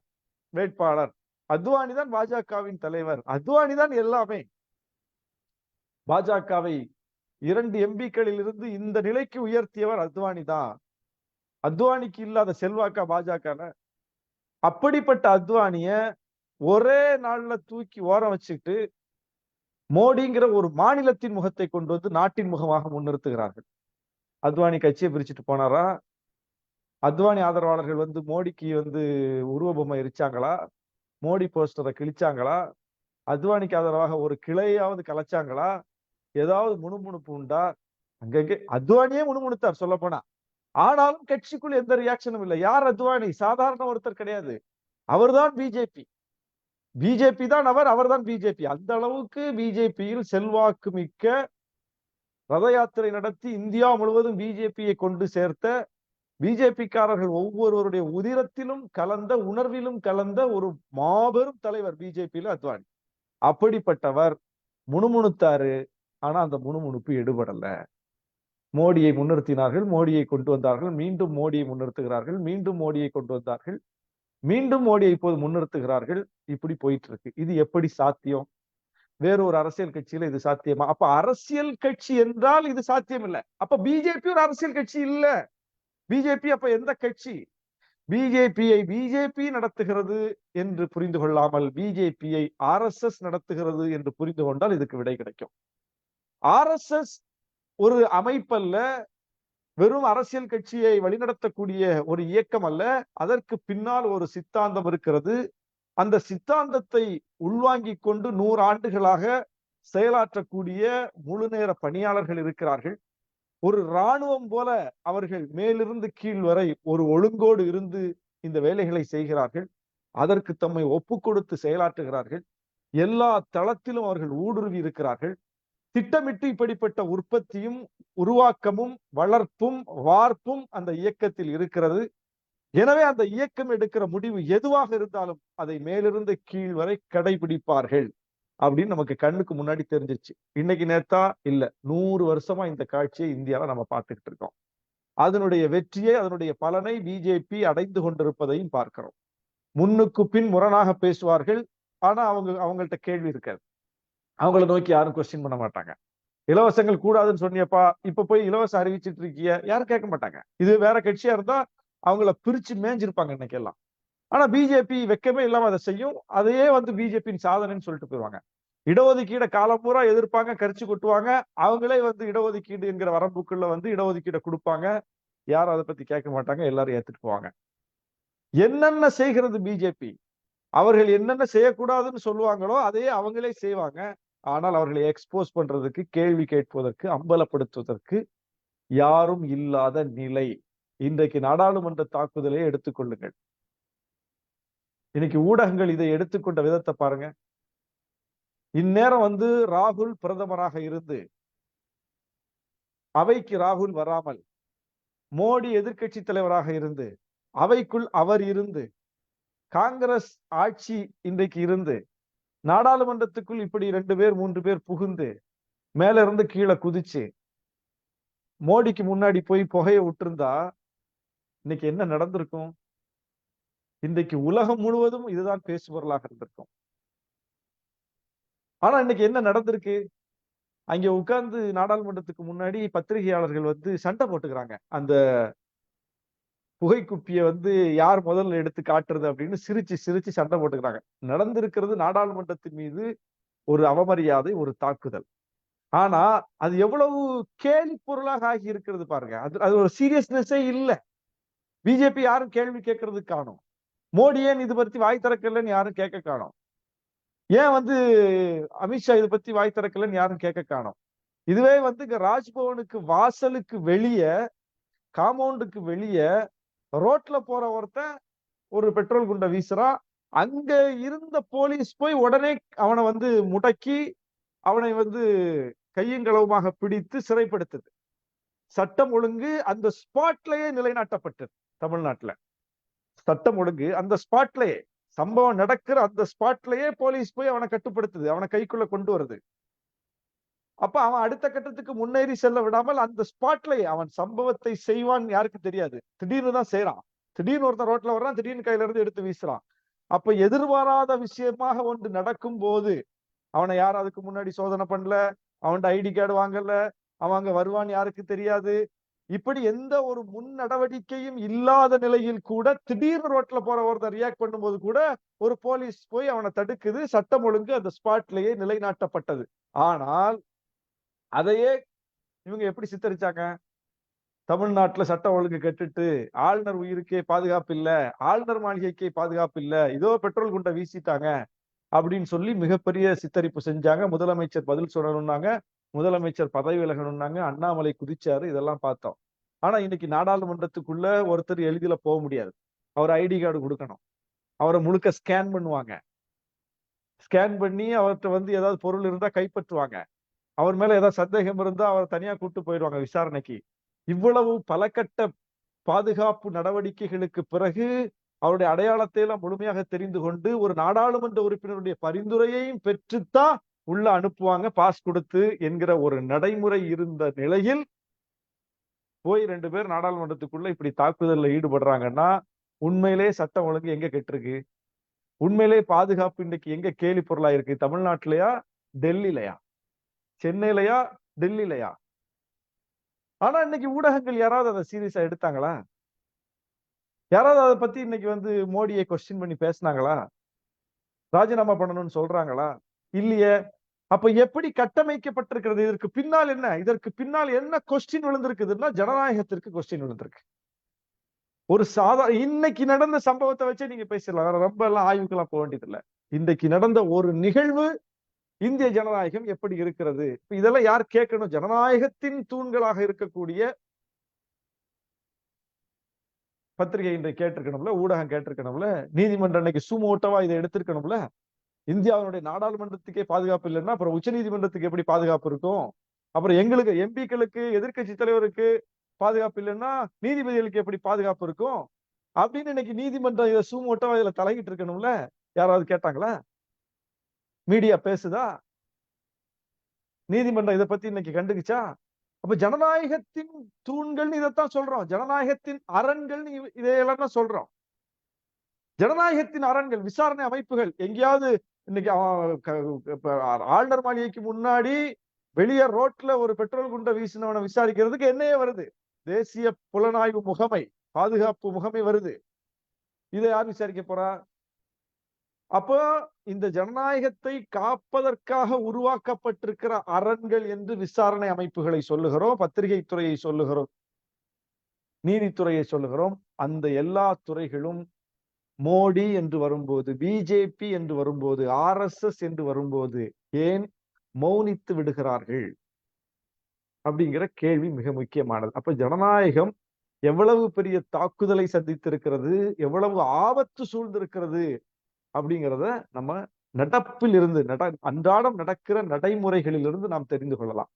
[SPEAKER 4] வேட்பாளர் அத்வானி தான் பாஜகவின் தலைவர், அத்வானி தான் எல்லாமே. பாஜகவை 2 எம்பிக்களில் இருந்து இந்த நிலைக்கு உயர்த்தியவர் அத்வானி தான். அத்வானிக்கு இல்லாத செல்வாக்கா பாஜக? அப்படிப்பட்ட அத்வானிய ஒரே நாள்ல தூக்கி ஓரம் வச்சுட்டு மோடிங்கிற ஒரு மாநிலத்தின் முகத்தை கொண்டு வந்து நாட்டின் முகமாக முன்னிறுத்துகிறார்கள். அத்வானி கட்சியை பிரிச்சுட்டு போனாரா? அத்வானி ஆதரவாளர்கள் வந்து மோடிக்கு வந்து உருவ பொம்மை எரிச்சாங்களா? மோடி போஸ்டரை கிழிச்சாங்களா? அத்வானிக்கு ஆதரவாக ஒரு கிளையாவது கலைச்சாங்களா? ஏதாவது முணுமுணுப்பு உண்டா? அங்கங்கே அத்வானியே முணுமுணுத்தார் சொல்ல போனா. ஆனாலும் கட்சிக்குள் எந்த ரியாக்ஷனும் இல்லை. யார் அத்வானி? சாதாரண ஒருத்தர் கிடையாது. அவர்தான் பிஜேபி. பிஜேபி தான் அவர்தான் பிஜேபி. அந்த அளவுக்கு பிஜேபியில் செல்வாக்கு மிக்க, ரத யாத்திரை நடத்தி இந்தியா முழுவதும் பிஜேபியை கொண்டு சேர்த்த, பிஜேபிக்காரர்கள் ஒவ்வொருவருடைய உதிரத்திலும் கலந்த, உணர்விலும் கலந்த ஒரு மாபெரும் தலைவர் பிஜேபியில அத்வானி. அப்படிப்பட்டவர் முணுமுணுத்தாரு. ஆனா அந்த முணுமுணுப்பு எடுபடல. மோடியை முன்னிறுத்தினார்கள், மோடியை கொண்டு வந்தார்கள், மீண்டும் மோடியை முன்னிறுத்துகிறார்கள், மீண்டும் மோடியை கொண்டு வந்தார்கள், மீண்டும் மோடியை இப்போது முன்னிறுத்துகிறார்கள். இப்படி போயிட்டு இருக்கு. இது எப்படி சாத்தியம்? வேறொரு அரசியல் கட்சியில இது சாத்தியமா? அப்ப அரசியல் கட்சி என்றால் இது சாத்தியம் இல்ல. அப்ப பிஜேபி ஒரு அரசியல் கட்சி இல்ல. பிஜேபி அப்ப எந்த கட்சி? பிஜேபியை பிஜேபி நடத்துகிறது என்று புரிந்து கொள்ளாமல் பிஜேபியை RSS நடத்துகிறது என்று புரிந்து கொண்டால் இதுக்கு விடை கிடைக்கும். RSS ஒரு அமைப்பல்ல, வெறும் அரசியல் கட்சியை வழிநடத்தக்கூடிய ஒரு இயக்கம் அல்ல. அதற்கு பின்னால் ஒரு சித்தாந்தம் இருக்கிறது. அந்த சித்தாந்தத்தை உள்வாங்கிக் கொண்டு 100 ஆண்டுகளாக செயலாற்றக்கூடிய முழு நேர பணியாளர்கள் இருக்கிறார்கள். ஒரு இராணுவம் போல அவர்கள் மேலிருந்து கீழ் வரை ஒரு ஒழுங்கோடு இருந்து இந்த வேலைகளை செய்கிறார்கள். அதற்கு தம்மை ஒப்பு கொடுத்து செயலாற்றுகிறார்கள். எல்லா தளத்திலும் அவர்கள் ஊடுருவி இருக்கிறார்கள். திட்டமிட்டு இப்படிப்பட்ட உற்பத்தியும் உருவாக்கமும் வளர்ப்பும் வார்ப்பும் அந்த இயக்கத்தில் இருக்கிறது. எனவே அந்த இயக்கம் எடுக்கிற முடிவு எதுவாக இருந்தாலும் அதை மேலிருந்து கீழ் வரை கடைபிடிப்பார்கள் அப்படின்னு நமக்கு கண்ணுக்கு முன்னாடி தெரிஞ்சிச்சு. இன்னைக்கு நேத்தா இல்ல, 100 வருஷமா இந்த காட்சியை இந்தியாவில நம்ம பார்த்துக்கிட்டு இருக்கோம். அதனுடைய வெற்றியை, அதனுடைய பலனை பிஜேபி அடைந்து கொண்டிருப்பதையும் பார்க்கிறோம். முன்னுக்கு பின் முரணாக பேசுவார்கள். ஆனா அவங்கள்ட்ட கேள்வி இருக்காது. அவங்கள நோக்கி யாரும் கொஸ்டின் பண்ண மாட்டாங்க. இலவசங்கள் கூடாதுன்னு சொன்னியப்பா, இப்ப போய் இலவசம் அறிவிச்சிட்டு இருக்கிய, யாரும் கேட்க மாட்டாங்க. இது வேற கட்சியா இருந்தா அவங்கள பிரிச்சு மேஞ்சிருப்பாங்க இன்னைக்கு எல்லாம். ஆனா பிஜேபி வெக்கமே இல்லாம அதை செய்யும். அதையே வந்து பிஜேபியின் சாதனைன்னு சொல்லிட்டு போயிருவாங்க. இடஒதுக்கீட காலம் பூரா எதிர்ப்பாங்க, கரிச்சு கொட்டுவாங்க. அவங்களே வந்து இடஒதுக்கீடு என்கிற வரம்புக்குள்ள வந்து இடஒதுக்கீட கொடுப்பாங்க. யாரும் அதை பத்தி கேட்க மாட்டாங்க. எல்லாரும் ஏத்துட்டு போவாங்க. என்னென்ன செய்கிறது பிஜேபி? அவர்கள் என்னென்ன செய்யக்கூடாதுன்னு சொல்லுவாங்களோ அதையே அவங்களே செய்வாங்க. ஆனால் அவர்களை எக்ஸ்போஸ் பண்றதுக்கு, கேள்வி கேட்பதற்கு, அம்பலப்படுத்துவதற்கு யாரும் இல்லாத நிலை. இன்றைக்கு நாடாளுமன்ற தாக்குதலை எடுத்துக்கொள்ளுங்கள். இன்னைக்கு ஊடகங்கள் இதை எடுத்துக்கொண்ட விதத்தை பாருங்க. இந்நேரம் வந்து ராகுல் பிரதமராக இருந்து, அவைக்கு ராகுல் வராமல், மோடி எதிர்க்கட்சி தலைவராக இருந்து, அவைக்குள் அவர் இருந்து, காங்கிரஸ் ஆட்சி இன்றைக்கு இருந்து, நாடாளுமன்றத்துக்குள் இப்படி 2 பேர் 3 பேர் புகுந்து மேல இருந்து கீழே குதிச்சு மோடிக்கு முன்னாடி போய் புகையை விட்டுருந்தா இன்னைக்கு என்ன நடந்திருக்கும்? இன்றைக்கு உலகம் முழுவதும் இதுதான் பேசுபொருளாக இருந்திருக்கும். ஆனா இன்னைக்கு என்ன நடந்திருக்கு? அங்க உட்கார்ந்து நாடாளுமன்றத்துக்கு முன்னாடி பத்திரிகையாளர்கள் வந்து சண்டை போட்டுக்கிறாங்க. அந்த புகைக்குப்பிய வந்து யார் முதல்ல எடுத்து காட்டுறது அப்படின்னு சிரிச்சு சிரிச்சு சண்டை போட்டுக்கிறாங்க. நடந்திருக்கிறது நாடாளுமன்றத்தின் மீது ஒரு அவமரியாதை, ஒரு தாக்குதல். ஆனா அது எவ்வளவு கேலி பொருளாக ஆகி இருக்கிறது பாருங்க. அது ஒரு சீரியஸ்னஸே இல்ல. பிஜேபி யாரும் கேள்வி கேட்கறது காணும். மோடி ஏன் இது பத்தி வாய் திறக்கலன்னு யாரும் கேட்க காணும். ஏன் வந்து அமித்ஷா இதை பத்தி வாய் திறக்கலன்னு யாரும் கேட்க காணும். இதுவே வந்து இங்க ராஜ்பவனுக்கு வாசலுக்கு வெளியே, காம்பவுண்டுக்கு வெளியே ரோட்ல போற ஒருத்தன் ஒரு பெட்ரோல் குண்டை வீசுறான். அங்க இருந்த போலீஸ் போய் உடனே அவனை வந்து முடக்கி அவனை வந்து கையங்களவுமாக பிடித்து சிறைப்படுத்துது. சட்டம் ஒழுங்கு அந்த ஸ்பாட்லயே நிலைநாட்டப்பட்டது. தமிழ்நாட்டுல சட்டம் ஒழுங்கு அந்த ஸ்பாட்லயே, சம்பவம் நடக்கிற அந்த ஸ்பாட்லயே போலீஸ் போய் அவனை கட்டுப்படுத்துது, அவனை கைக்குள்ள கொண்டு வருது. அப்ப அவன் அடுத்த கட்டத்துக்கு முன்னேறி செல்ல விடாமல் அந்த ஸ்பாட்லயே அவன் சம்பவத்தை செய்வான் யாருக்கு தெரியாது. திடீர்னு தான் செய்யறான். திடீர்னு ஒருத்தன் ரோட்ல வர்றான், திடீர்னு கையில இருந்து எடுத்து வீசுறான். அப்ப எதிர்பாராத விஷயமாக ஒன்று நடக்கும் போது அவனை யாரும் அதுக்கு முன்னாடி சோதனை பண்ணல, அவன்கிட்ட ஐடி கார்டு வாங்கல, அவன் அங்க வருவான்னு யாருக்கு தெரியாது. இப்படி எந்த ஒரு முன் நடவடிக்கையும் இல்லாத நிலையில் கூட திடீர்னு ரோட்ல போற ஒருத்தர் ரியாக்ட் பண்ணும்போது கூட ஒரு போலீஸ் போய் அவனை தடுக்குது. சட்டம் ஒழுங்கு அந்த ஸ்பாட்லயே நிலைநாட்டப்பட்டது. ஆனால் அதையே இவங்க எப்படி சித்தரிச்சாங்க? தமிழ்நாட்டுல சட்டம் ஒழுங்கு கெட்டுட்டு ஆளுநர் உயிருக்கே பாதுகாப்பு இல்ல, ஆளுநர் மாளிகைக்கே பாதுகாப்பு இல்ல, இதோ பெட்ரோல் குண்டை வீசிட்டாங்க அப்படின்னு சொல்லி மிகப்பெரிய சித்தரிப்பு செஞ்சாங்க. முதலமைச்சர் பதில் சொல்லணும்னாங்க, முதலமைச்சர் பதவி விலகணும்னாங்க, அண்ணாமலை குதிச்சாரு, இதெல்லாம் பார்த்தோம். ஆனா இன்னைக்கு நாடாளுமன்றத்துக்குள்ள ஒருத்தர் எளிதில போக முடியாது. அவர் ஐடி கார்டு கொடுக்கணும், அவரை முழுக்க ஸ்கேன் பண்ணுவாங்க, ஸ்கேன் பண்ணி அவர்கிட்ட ஏதாவது பொருள் இருந்தா கைப்பற்றுவாங்க, அவர் மேல ஏதாவது சந்தேகம் இருந்தா அவரை தனியா கூட்டு போயிடுவாங்க விசாரணைக்கு. இவ்வளவு பல கட்ட பாதுகாப்பு நடவடிக்கைகளுக்கு பிறகு அவருடைய அடையாளத்தை எல்லாம் முழுமையாக தெரிந்து கொண்டு ஒரு நாடாளுமன்ற உறுப்பினருடைய பரிந்துரையையும் பெற்றுத்தான் உள்ள அனுப்புவாங்க பாஸ் கொடுத்து என்கிற ஒரு நடைமுறை இருந்த நிலையில் போய் 2 பேர் நாடாளுமன்றத்துக்குள்ள இப்படி தாக்குதல்ல ஈடுபடுறாங்கன்னா உண்மையிலே சட்டம் ஒழுங்கு எங்க கெட்டிருக்கு? உண்மையிலே பாதுகாப்பு இன்னைக்கு எங்க கேலி பொருளா இருக்கு? தமிழ்நாட்டிலயா, டெல்லியிலயா, சென்னையிலயா, டெல்லியிலயா? ஆனா இன்னைக்கு ஊடகங்கள் யாராவது அதை சீரியஸா எடுத்தாங்களா? யாராவது அதை பத்தி இன்னைக்கு மோடியை கொஸ்டின் பண்ணி பேசினாங்களா? ராஜினாமா பண்ணணும்னு சொல்றாங்களா? இல்லையே. அப்ப எப்படி கட்டமைக்கப்பட்டிருக்கிறது? இதற்கு பின்னால் என்ன? இதற்கு பின்னால் என்ன கொஸ்டின் விழுந்திருக்குதுன்னா ஜனநாயகத்திற்கு கொஸ்டின் விழுந்திருக்கு. ஒரு இன்னைக்கு நடந்த சம்பவத்தை வச்சே நீங்க பேசலாம், ரொம்ப எல்லாம் ஆய்வுக்கெல்லாம் போக வேண்டியது இல்ல. இன்றைக்கு நடந்த ஒரு நிகழ்வு இந்திய ஜனநாயகம் எப்படி இருக்கிறது? இதெல்லாம் யார் கேட்கணும்? ஜனநாயகத்தின் தூண்களாக இருக்கக்கூடிய பத்திரிகை இன்றைக்கு கேட்டிருக்கணும்ல, ஊடகம் கேட்டிருக்கணும்ல, நீதிமன்றம் இன்னைக்கு சுமூட்டவா இதை எடுத்திருக்கணும்ல. இந்தியாவுடைய நாடாளுமன்றத்துக்கே பாதுகாப்பு இல்லைன்னா அப்புறம் உச்ச நீதிமன்றத்துக்கு எப்படி பாதுகாப்பு இருக்கும்? அப்புறம் எங்களுக்கு எம்பிக்களுக்கு, எதிர்க்கட்சி தலைவருக்கு பாதுகாப்பு இல்லைன்னா நீதிபதிகளுக்கு எப்படி பாதுகாப்பு இருக்கும் அப்படின்னு இன்னைக்கு நீதிமன்றம் இதை சுமூட்டவா இதுல தலையிட்டு இருக்கணும்ல. யாராவது கேட்டாங்களா? மீடியா பேசுதா? நீதிமன்றம் இதை பத்தி இன்னைக்கு கண்டுக்குச்சா? அப்ப ஜனநாயகத்தின் தூண்கள் இதைத்தான் சொல்றோம், ஜனநாயகத்தின் அரண்கள் இதையெல்லாம் தான் சொல்றோம். ஜனநாயகத்தின் அரண்கள், விசாரணை அமைப்புகள் எங்கேயாவது இன்னைக்கு ஆளுநர் மாளிகைக்கு முன்னாடி வெளியே ரோட்ல ஒரு பெட்ரோல் குண்டை வீசினவனை விசாரிக்கிறதுக்கு என்னையே வருது, தேசிய புலனாய்வு முகமை, பாதுகாப்பு முகமை வருது. இதை யார் விசாரிக்க போறா? அப்போ இந்த ஜனநாயகத்தை காப்பதற்காக உருவாக்கப்பட்டிருக்கிற அரண்கள் என்று விசாரணை அமைப்புகளை சொல்லுகிறோம், பத்திரிகை துறையை சொல்லுகிறோம், நீதித்துறையை சொல்லுகிறோம். அந்த எல்லா துறைகளும் மோடி என்று வரும்போது, பிஜேபி என்று வரும்போது, RSS என்று வரும்போது ஏன் மௌனித்து விடுகிறார்கள் அப்படிங்கிற கேள்வி மிக முக்கியமானது. அப்ப ஜனநாயகம் எவ்வளவு பெரிய தாக்குதலை சந்தித்திருக்கிறது, எவ்வளவு ஆபத்து சூழ்ந்திருக்கிறது அப்படிங்கிறத நம்ம நடப்பில் இருந்து, அன்றாடம் நடக்கிற நடைமுறைகளில் இருந்து நாம் தெரிந்து கொள்ளலாம்.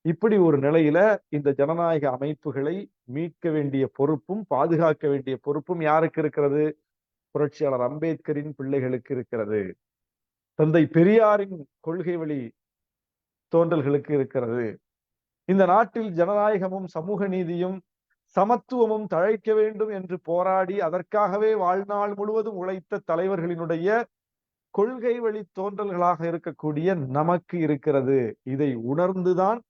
[SPEAKER 4] இப்படி ஒரு நிலையில இந்த ஜனநாயக அமைப்புகளை மீட்க வேண்டிய பொறுப்பும் பாதுகாக்க வேண்டிய பொறுப்பும் யாருக்கு இருக்கிறது? புரட்சியாளர் அம்பேத்கரின் பிள்ளைகளுக்கு இருக்கிறது, தந்தை பெரியாரின் கொள்கை வழி தோன்றல்களுக்கு இருக்கிறது. இந்த நாட்டில் ஜனநாயகமும் சமூக நீதியும் சமத்துவமும் தழைக்க வேண்டும் என்று போராடி அதற்காகவே வாழ்நாள் முழுவதும் உழைத்த தலைவர்களினுடைய கொள்கை வழி தோன்றல்களாக இருக்கக்கூடிய நமக்கு இருக்கிறது. இதை உணர்ந்துதான்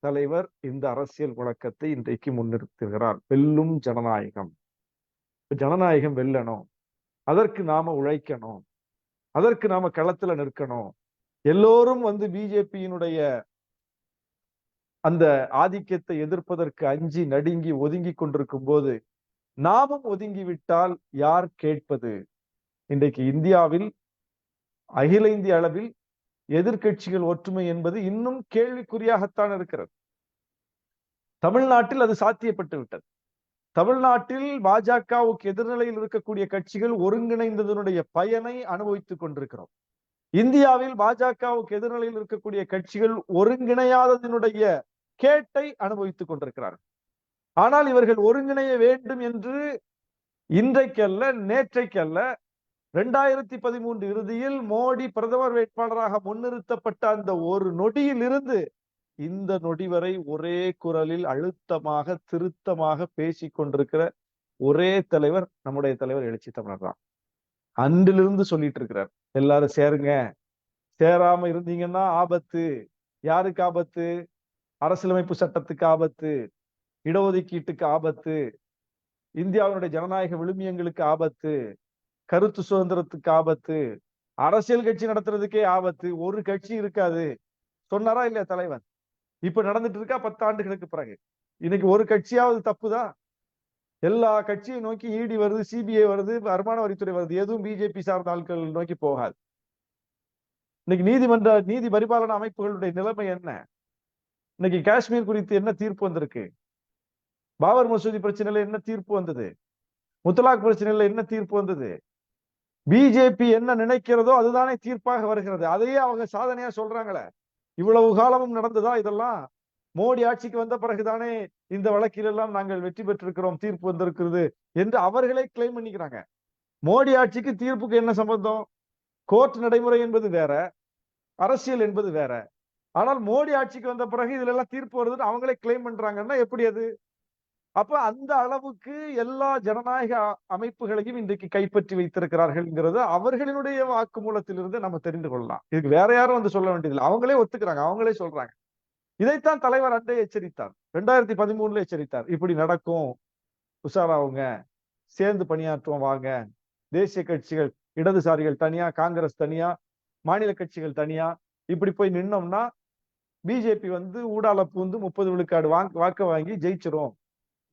[SPEAKER 4] தலைவர் இந்த அரசியல் முழக்கத்தை இன்றைக்கு முன்னிறுத்துகிறார். வெல்லும் ஜனநாயகம். ஜனநாயகம் வெல்லணும், அதற்கு நாம உழைக்கணும், அதற்கு நாம களத்துல நிற்கணும். எல்லோரும் பிஜேபியினுடைய அந்த ஆதிக்கத்தை எதிர்ப்பதற்கு அஞ்சி நடுங்கி ஒதுங்கி கொண்டிருக்கும் போது நாமும் ஒதுங்கி விட்டால் யார் கேட்பது? இன்றைக்கு இந்தியாவில் அகில இந்திய அளவில் எதிர்க்கட்சிகள் ஒற்றுமை என்பது இன்னும் கேள்விக்குறியாகத்தான் இருக்கிறது. தமிழ்நாட்டில் அது சாத்தியப்பட்டு விட்டது. தமிழ்நாட்டில் பாஜகவுக்கு எதிர்நிலையில் இருக்கக்கூடிய கட்சிகள் ஒருங்கிணைந்ததனுடைய பயனை அனுபவித்துக் கொண்டிருக்கிறோம். இந்தியாவில் பாஜகவுக்கு எதிர்நிலையில் இருக்கக்கூடிய கட்சிகள் ஒருங்கிணையாததனுடைய கேட்டை அனுபவித்துக் கொண்டிருக்கிறார்கள். ஆனால் இவர்கள் ஒருங்கிணைய வேண்டும் என்று இன்றைக்கல்ல, நேற்றைக்கல்ல, 2013 இறுதியில் மோடி பிரதமர் வேட்பாளராக முன்னிறுத்தப்பட்ட அந்த ஒரு நொடியில் இருந்து இந்த நொடி வரை ஒரே குரலில் அழுத்தமாக திருத்தமாக பேசிக் கொண்டிருக்கிற ஒரே தலைவர் நம்முடைய தலைவர் எழுச்சி தமிழர் தான். அன்றிலிருந்து சொல்லிட்டு இருக்கிறார். எல்லாரும் சேருங்க, சேராம இருந்தீங்கன்னா ஆபத்து. யாருக்கு ஆபத்து? அரசியலமைப்பு சட்டத்துக்கு ஆபத்து, இடஒதுக்கீட்டுக்கு ஆபத்து, இந்தியாவினுடைய ஜனநாயக விழுமியங்களுக்கு ஆபத்து, கருத்து சுதந்திரத்துக்கு ஆபத்து, அரசியல் கட்சி நடத்துறதுக்கே ஆபத்து. ஒரு கட்சி இருக்காது சொன்னாரா இல்லையா தலைவர்? இப்ப நடந்துட்டு இருக்கா 10 ஆண்டுகளுக்கு பிறகு. இன்னைக்கு ஒரு கட்சியாவது தப்புதான்? எல்லா கட்சியை நோக்கி இடி வருது, சிபிஐ வருது, வருமான வரித்துறை வருது. எதுவும் பிஜேபி சார்ந்த ஆட்கள் நோக்கி போகாது. இன்னைக்கு நீதி பரிபாலன அமைப்புகளுடைய நிலைமை என்ன? இன்னைக்கு காஷ்மீர் குறித்து என்ன தீர்ப்பு வந்திருக்கு? பாபர் மசூதி பிரச்சனையில என்ன தீர்ப்பு வந்தது? முத்தலாக் பிரச்சனையில என்ன தீர்ப்பு வந்தது? பிஜேபி என்ன நினைக்கிறதோ அதுதானே தீர்ப்பாக வருகிறது. அதையே அவங்க சாதனையா சொல்றாங்களே. இவ்வளவு காலமும் நடந்ததா இதெல்லாம்? மோடி ஆட்சிக்கு வந்த பிறகுதானே இந்த வழக்கில் எல்லாம் நாங்கள் வெற்றி பெற்றிருக்கிறோம், தீர்ப்பு வந்திருக்கிறது என்று அவர்களே கிளைம் பண்ணிக்கிறாங்க. மோடி ஆட்சிக்கு தீர்ப்புக்கு என்ன சம்பந்தம்? கோர்ட் நடைமுறை என்பது வேற, அரசியல் என்பது வேற. ஆனால் மோடி ஆட்சிக்கு வந்த பிறகு இதுல எல்லாம் தீர்ப்பு வருதுன்னு அவங்களே கிளைம் பண்றாங்கன்னா எப்படி அது? அப்ப அந்த அளவுக்கு எல்லா ஜனநாயக அமைப்புகளையும் இன்றைக்கு கைப்பற்றி வைத்திருக்கிறார்கள்ங்கிறது அவர்களினுடைய வாக்குமூலத்திலிருந்து நம்ம தெரிந்து கொள்ளலாம். இதுக்கு வேற யாரும் வந்து சொல்ல வேண்டியதில்லை. அவங்களே ஒத்துக்கிறாங்க, அவங்களே சொல்றாங்க. இதைத்தான் தலைவர் அன்றே எச்சரித்தார். 2013 எச்சரித்தார். இப்படி நடக்கும், உஷாராவுங்க, சேர்ந்து பணியாற்றுவோம் வாங்க. தேசிய கட்சிகள், இடதுசாரிகள் தனியா, காங்கிரஸ் தனியா, மாநில கட்சிகள் தனியா, இப்படி போய் நின்னோம்னா பிஜேபி வந்து ஊடால பூந்து 30 விழுக்காடு வாக்க வாங்கி ஜெயிச்சிரும்.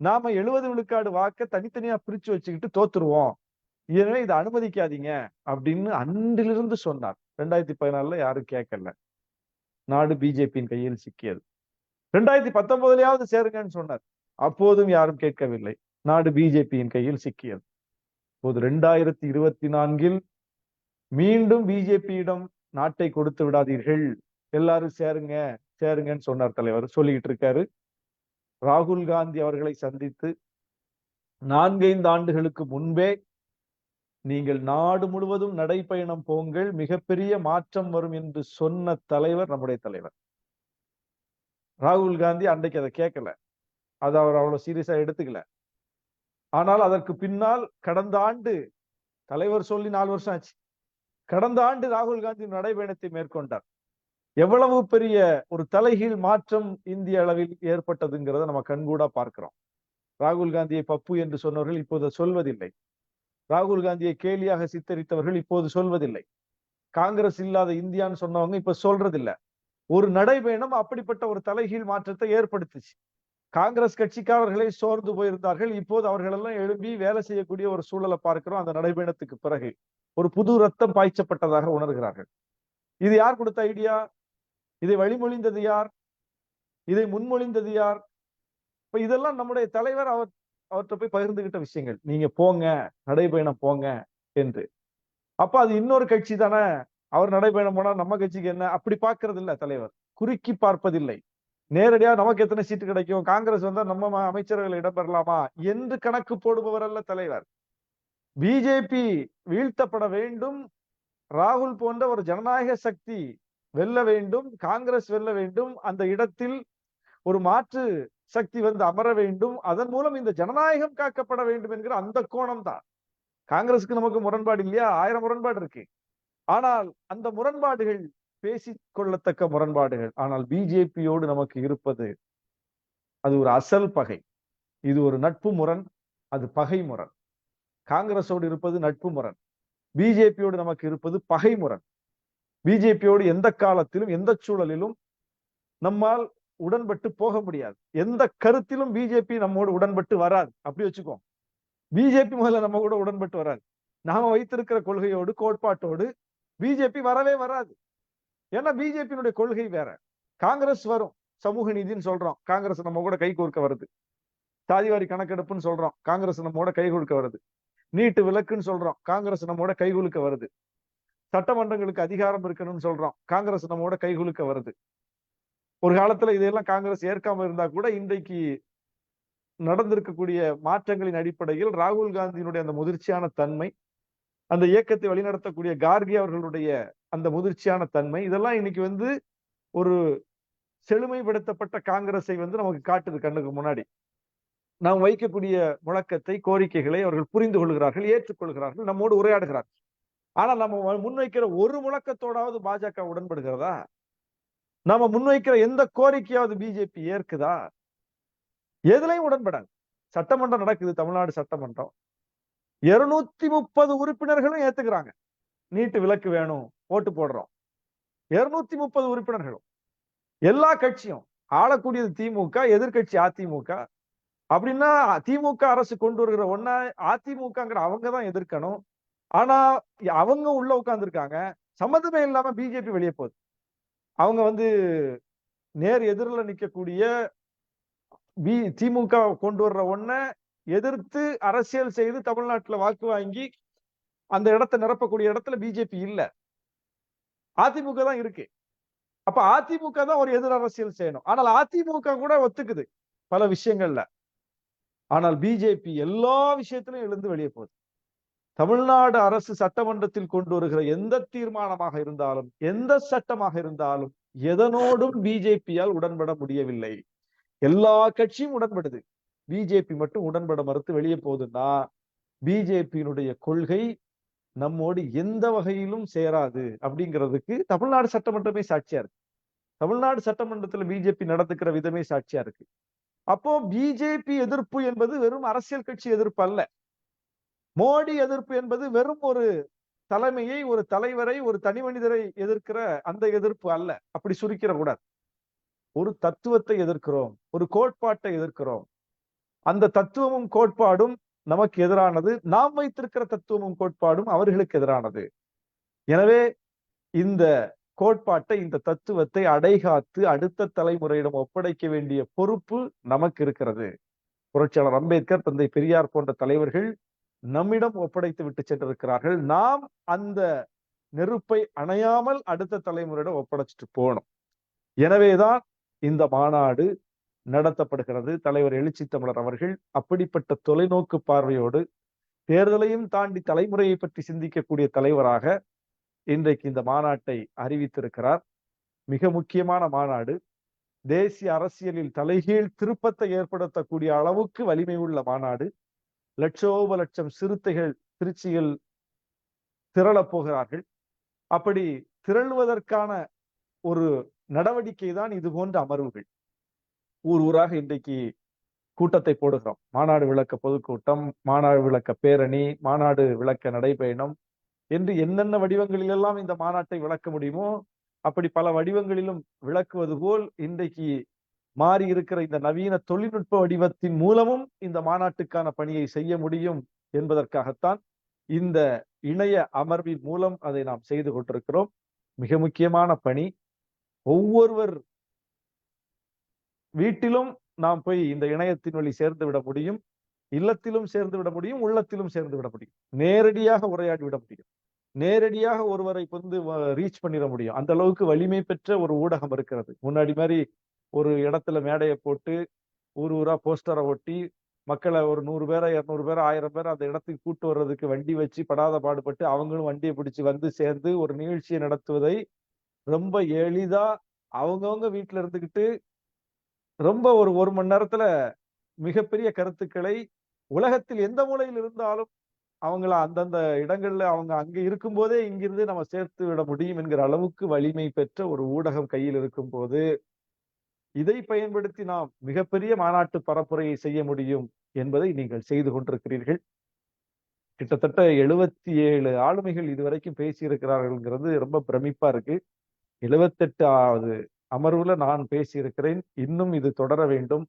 [SPEAKER 4] நாம 70 விழுக்காடு வாக்க தனித்தனியா பிரிச்சு வச்சுக்கிட்டு தோத்துருவோம். எனவே இதை அனுமதிக்காதீங்க அப்படின்னு அன்றிலிருந்து சொன்னார். 2014 யாரும் கேட்கல. நாடு பிஜேபியின் கையில் சிக்கியது. 2019 சேருங்கன்னு சொன்னார். அப்போதும் யாரும் கேட்கவில்லை. நாடு பிஜேபியின் கையில் சிக்கியது. இப்போது 2024 மீண்டும் பிஜேபியிடம் நாட்டை கொடுத்து விடாதீர்கள், எல்லாரும் சேருங்க சேருங்கன்னு சொன்னார் தலைவர். சொல்லிக்கிட்டு இருக்காரு. ராகுல் காந்தி அவர்களை சந்தித்து 4-5 ஆண்டுகளுக்கு முன்பே நீங்கள் நாடு முழுவதும் நடைப்பயணம் போங்கள், மிகப்பெரிய மாற்றம் வரும் என்று சொன்ன தலைவர் நம்முடைய தலைவர். ராகுல் காந்தி அன்றைக்கு அதை கேட்கல, அதை அவர் அவ்வளவு சீரியஸா எடுத்துக்கல. ஆனால் அதற்கு பின்னால் கடந்த ஆண்டு தலைவர் சொல்லி 4 வருஷம் ஆச்சு. கடந்த ஆண்டு ராகுல் காந்தி நடைபயணத்தை மேற்கொண்டார். எவ்வளவு பெரிய ஒரு தலைகீழ் மாற்றம் இந்திய அளவில் ஏற்பட்டதுங்கிறத நம்ம கண்கூடா பார்க்கிறோம். ராகுல் காந்தியை பப்பு என்று சொன்னவர்கள் இப்போது சொல்வதில்லை. ராகுல் காந்தியை கேலியாக சித்தரித்தவர்கள் இப்போது சொல்வதில்லை. காங்கிரஸ் இல்லாத இந்தியான்னு சொன்னவங்க இப்ப சொல்றதில்லை. ஒரு நடைபயணம் அப்படிப்பட்ட ஒரு தலைகீழ் மாற்றத்தை ஏற்படுத்துச்சு. காங்கிரஸ் கட்சிக்காரர்களே சோர்ந்து போயிருந்தார்கள். இப்போது அவர்கள் எல்லாம் எழும்பி வேலை செய்யக்கூடிய ஒரு சூழலை பார்க்கிறோம். அந்த நடைபயணத்துக்கு பிறகு ஒரு புது ரத்தம் பாய்ச்சப்பட்டதாக உணர்கிறார்கள். இது யார் கொடுத்த ஐடியா? இதை வழிமொழிந்தது யார்? இதை முன்மொழிந்தது யார்? இப்ப இதெல்லாம் நம்முடைய தலைவர் அவர்கிட்ட போய் பகிர்ந்துகிட்ட விஷயங்கள். நீங்க போங்க, நடைபயணம் போங்க என்று. அப்ப அது இன்னொரு கட்சி தானே, அவர் நடைபயணம் போனா நம்ம கட்சிக்கு என்ன, அப்படி பார்க்கறது இல்ல தலைவர். குறுக்கி பார்ப்பதில்லை. நேரடியா நமக்கு எத்தனை சீட்டு கிடைக்கும், காங்கிரஸ் வந்தா நம்ம அமைச்சர்கள் இடம்பெறலாமா என்று கணக்கு போடுபவர் அல்ல தலைவர். பிஜேபி வீழ்த்தப்பட வேண்டும், ராகுல் போன்ற ஒரு ஜனநாயக சக்தி வெல்ல வேண்டும், காங்கிரஸ் வெல்ல வேண்டும், அந்த இடத்தில் ஒரு மாற்று சக்தி வந்து அமர வேண்டும், அதன் மூலம் இந்த ஜனநாயகம் காக்கப்பட வேண்டும் என்கிற அந்த கோணம் தான். காங்கிரஸுக்கு நமக்கு முரண்பாடு இல்லையா? 1000 முரண்பாடு இருக்கு. ஆனால் அந்த முரண்பாடுகள் பேசிக் கொள்ளத்தக்க முரண்பாடுகள். ஆனால் பிஜேபியோடு நமக்கு இருப்பது அது ஒரு அசல் பகை. இது ஒரு நட்பு முரண், அது பகை முரண். காங்கிரஸோடு இருப்பது நட்பு முரண், பிஜேபியோடு நமக்கு இருப்பது பகை முரண். பிஜேபியோடு எந்த காலத்திலும் எந்த சூழலிலும் நம்மால் உடன்பட்டு போக முடியாது. எந்த கருத்திலும் பிஜேபி நம்மோடு உடன்பட்டு வராது. அப்படி வச்சுக்கோ. பிஜேபி முதல்ல நம்ம கூட உடன்பட்டு வராது. நாம வைத்திருக்கிற கொள்கையோடு கோட்பாட்டோடு பிஜேபி வரவே வராது. ஏன்னா பிஜேபியினுடைய கொள்கை வேற. காங்கிரஸ் வரும், சமூக நீதினு சொல்றோம், காங்கிரஸ் நம்ம கூட கை கோர்க்க வருது. சாதிவாரி கணக்கெடுப்புன்னு சொல்றோம், காங்கிரஸ் நம்மோட கை கொடுக்க வருது. நீட்டு விலக்குன்னு சொல்றோம், காங்கிரஸ் நம்மோட கைகுலுக்க வருது. சட்டமன்றங்களுக்கு அதிகாரம் இருக்கணும்னு சொல்றோம், காங்கிரஸ் நம்மோட கைகுலுக்க வருது. ஒரு காலத்துல இதெல்லாம் காங்கிரஸ் ஏற்காம இருந்தா கூட இன்றைக்கு நடந்திருக்கக்கூடிய மாற்றங்களின் அடிப்படையில் ராகுல் காந்தியினுடைய அந்த முதிர்ச்சியான தன்மை, அந்த இயக்கத்தை வழிநடத்தக்கூடிய கார்கே அவர்களுடைய அந்த முதிர்ச்சியான தன்மை, இதெல்லாம் இன்னைக்கு வந்து ஒரு செழுமைப்படுத்தப்பட்ட காங்கிரஸை வந்து நமக்கு காட்டுது கண்ணுக்கு முன்னாடி. நாம் வைக்கக்கூடிய முழக்கத்தை, கோரிக்கைகளை அவர்கள் புரிந்து கொள்கிறார்கள், ஏற்றுக்கொள்கிறார்கள், நம்மோடு உரையாடுகிறார்கள். ஆனா நம்ம முன்வைக்கிற ஒரு முழக்கத்தோடாவது பாஜக உடன்படுகிறதா? நாம முன்வைக்கிற எந்த கோரிக்கையாவது பிஜேபி ஏற்குதா? எதுலையும் உடன்படாது. சட்டமன்றம் நடக்குது, தமிழ்நாடு சட்டமன்றம். 230 உறுப்பினர்களும் ஏத்துக்கிறாங்க. நீட்டு விலக்கு வேணும், ஓட்டு போடுறோம். 230 உறுப்பினர்களும், எல்லா கட்சியும், ஆளக்கூடியது திமுக, எதிர்கட்சி அதிமுக. அப்படின்னா திமுக அரசு கொண்டு வருகிற ஒன்னா அதிமுகங்கிற அவங்கதான் எதிர்க்கணும். ஆனா அவங்க உள்ள உட்கார்ந்து இருக்காங்க. சம்மந்தமே இல்லாம பிஜேபி வெளியே போகுது. அவங்க நேர் எதிரில் நிக்கக்கூடிய திமுக கொண்டு வர்ற ஒன்ன எதிர்த்து அரசியல் செய்து தமிழ்நாட்டுல வாக்கு வாங்கி அந்த இடத்தை நிரப்பக்கூடிய இடத்துல பிஜேபி இல்ல, அதிமுக தான் இருக்கு. அப்ப அதிமுக தான் ஒரு எதிர் அரசியல் செய்யணும். ஆனால் அதிமுக கூட ஒத்துக்குது பல விஷயங்கள்ல. ஆனால் பிஜேபி எல்லா விஷயத்திலும் எழுந்து வெளியே போகுது. தமிழ்நாடு அரசு சட்டமன்றத்தில் கொண்டு வருகிற எந்த தீர்மானமாக இருந்தாலும், எந்த சட்டமாக இருந்தாலும் எதனோடும் பிஜேபியால் உடன்பட முடியவில்லை. எல்லா கட்சியும் உடன்படுது, பிஜேபி மட்டும் உடன்பட மறுத்து வெளியே போகுதுன்னா பிஜேபியினுடைய கொள்கை நம்மோடு எந்த வகையிலும் சேராது அப்படிங்கிறதுக்கு தமிழ்நாடு சட்டமன்றமே சாட்சியா இருக்கு. தமிழ்நாடு சட்டமன்றத்துல பிஜேபி நடந்துக்கிற விதமே சாட்சியா இருக்கு. அப்போ பிஜேபி எதிர்ப்பு என்பது வெறும் அரசியல் கட்சி எதிர்ப்பு அல்ல. மோடி எதிர்ப்பு என்பது வெறும் ஒரு தலைமையை, ஒரு தலைவரை, ஒரு தனி மனிதரை எதிர்க்கிற அந்த எதிர்ப்பு அல்ல. அப்படி சுருக்கிற கூடாது. ஒரு தத்துவத்தை எதிர்க்கிறோம், ஒரு கோட்பாட்டை எதிர்க்கிறோம். அந்த தத்துவமும் கோட்பாடும் நமக்கு எதிரானது, நாம் வைத்திருக்கிற தத்துவமும் கோட்பாடும் அவர்களுக்கு எதிரானது. எனவே இந்த கோட்பாட்டை, இந்த தத்துவத்தை அடைகாத்து அடுத்த தலைமுறையிடம் ஒப்படைக்க வேண்டிய பொறுப்பு நமக்கு இருக்கிறது. புரட்சியாளர் அம்பேத்கர், தந்தை பெரியார் போன்ற தலைவர்கள் நம்மிடம் ஒப்படைத்து விட்டு சென்றிருக்கிறார்கள். நாம் அந்த நெருப்பை அணையாமல் அடுத்த தலைமுறையிடம் ஒப்படைச்சிட்டு போகணும். எனவேதான் இந்த மாநாடு நடத்தப்படுகிறது. தலைவர் எழுச்சி தமிழர் அவர்கள் அப்படிப்பட்ட தொலைநோக்கு பார்வையோடு, தேர்தலையும் தாண்டி தலைமுறையை பற்றி சிந்திக்கக்கூடிய தலைவராக இன்றைக்கு இந்த மாநாட்டை அறிவித்திருக்கிறார். மிக முக்கியமான மாநாடு. தேசிய அரசியலில் தலைகீழ் திருப்பத்தை ஏற்படுத்தக்கூடிய அளவுக்கு வலிமை உள்ள மாநாடு. லட்சோப லட்சம் சிறுத்தைகள் திருச்சியில் திரளப் போகிறார்கள். அப்படி திரளுவதற்கான ஒரு நடவடிக்கை தான் இது போன்ற அமர்வுகள். ஊர் ஊராக இன்றைக்கு கூட்டத்தை போடுகிறோம். மாநாடு விளக்க பொதுக்கூட்டம், மாநாடு விளக்க பேரணி, மாநாடு விளக்க நடைபயணம் என்று என்னென்ன வடிவங்களில் எல்லாம் இந்த மாநாட்டை விளக்க முடியுமோ அப்படி பல வடிவங்களிலும் விளக்குவது போல் இன்றைக்கு மாறி இருக்கிற இந்த நவீன தொழில்நுட்ப வடிவத்தின் மூலமும் இந்த மாநாட்டுக்கான பணியை செய்ய முடியும் என்பதற்காகத்தான் இந்த இணைய அமர்வின் மூலம் அதை நாம் செய்து கொண்டிருக்கிறோம். மிக முக்கியமான பணி. ஒவ்வொருவர் வீட்டிலும் நாம் போய் இந்த இணையத்தின் வழி சேர்ந்து விட முடியும், இல்லத்திலும் சேர்ந்து விட முடியும், உள்ளத்திலும் சேர்ந்து விட முடியும், நேரடியாக உரையாடி விட முடியும், நேரடியாக ஒருவரை ரீச் பண்ணிட முடியும். அந்த அளவுக்கு வலிமை பெற்ற ஒரு ஊடகம் இருக்கிறது. முன்னாடி மாதிரி ஒரு இடத்துல மேடையை போட்டு ஊர் ஊரா போஸ்டரை ஒட்டி மக்களை ஒரு 100 பேரை 200 பேரை 1000 பேரை அந்த இடத்துக்கு கூட்டு வர்றதுக்கு வண்டி வச்சு படாத பாடுபட்டு அவங்களும் வண்டியை பிடிச்சு சேர்ந்து ஒரு நிகழ்ச்சியை நடத்துவதை ரொம்ப எளிதா அவங்கவுங்க வீட்டுல இருந்துகிட்டு ரொம்ப ஒரு மணி நேரத்துல மிகப்பெரிய கருத்துக்களை உலகத்தில் எந்த மூலையில் இருந்தாலும் அவங்கள அந்தந்த இடங்கள்ல அவங்க அங்க இருக்கும் போதே இங்கிருந்து நம்ம சேர்த்து விட முடியும் என்கிற அளவுக்கு வலிமை பெற்ற ஒரு ஊடகம் கையில் இருக்கும் போது இதை பயன்படுத்தி நாம் மிகப்பெரிய மாநாட்டு பரப்புரையை செய்ய முடியும் என்பதை நீங்கள் செய்து கொண்டிருக்கிறீர்கள். கிட்டத்தட்ட 77 ஆளுமைகள் இதுவரைக்கும் பேசியிருக்கிறார்கள்ங்கிறது ரொம்ப பிரமிப்பா இருக்கு. 78வது அமர்வுல நான் பேசியிருக்கிறேன். இன்னும் இது தொடர வேண்டும்,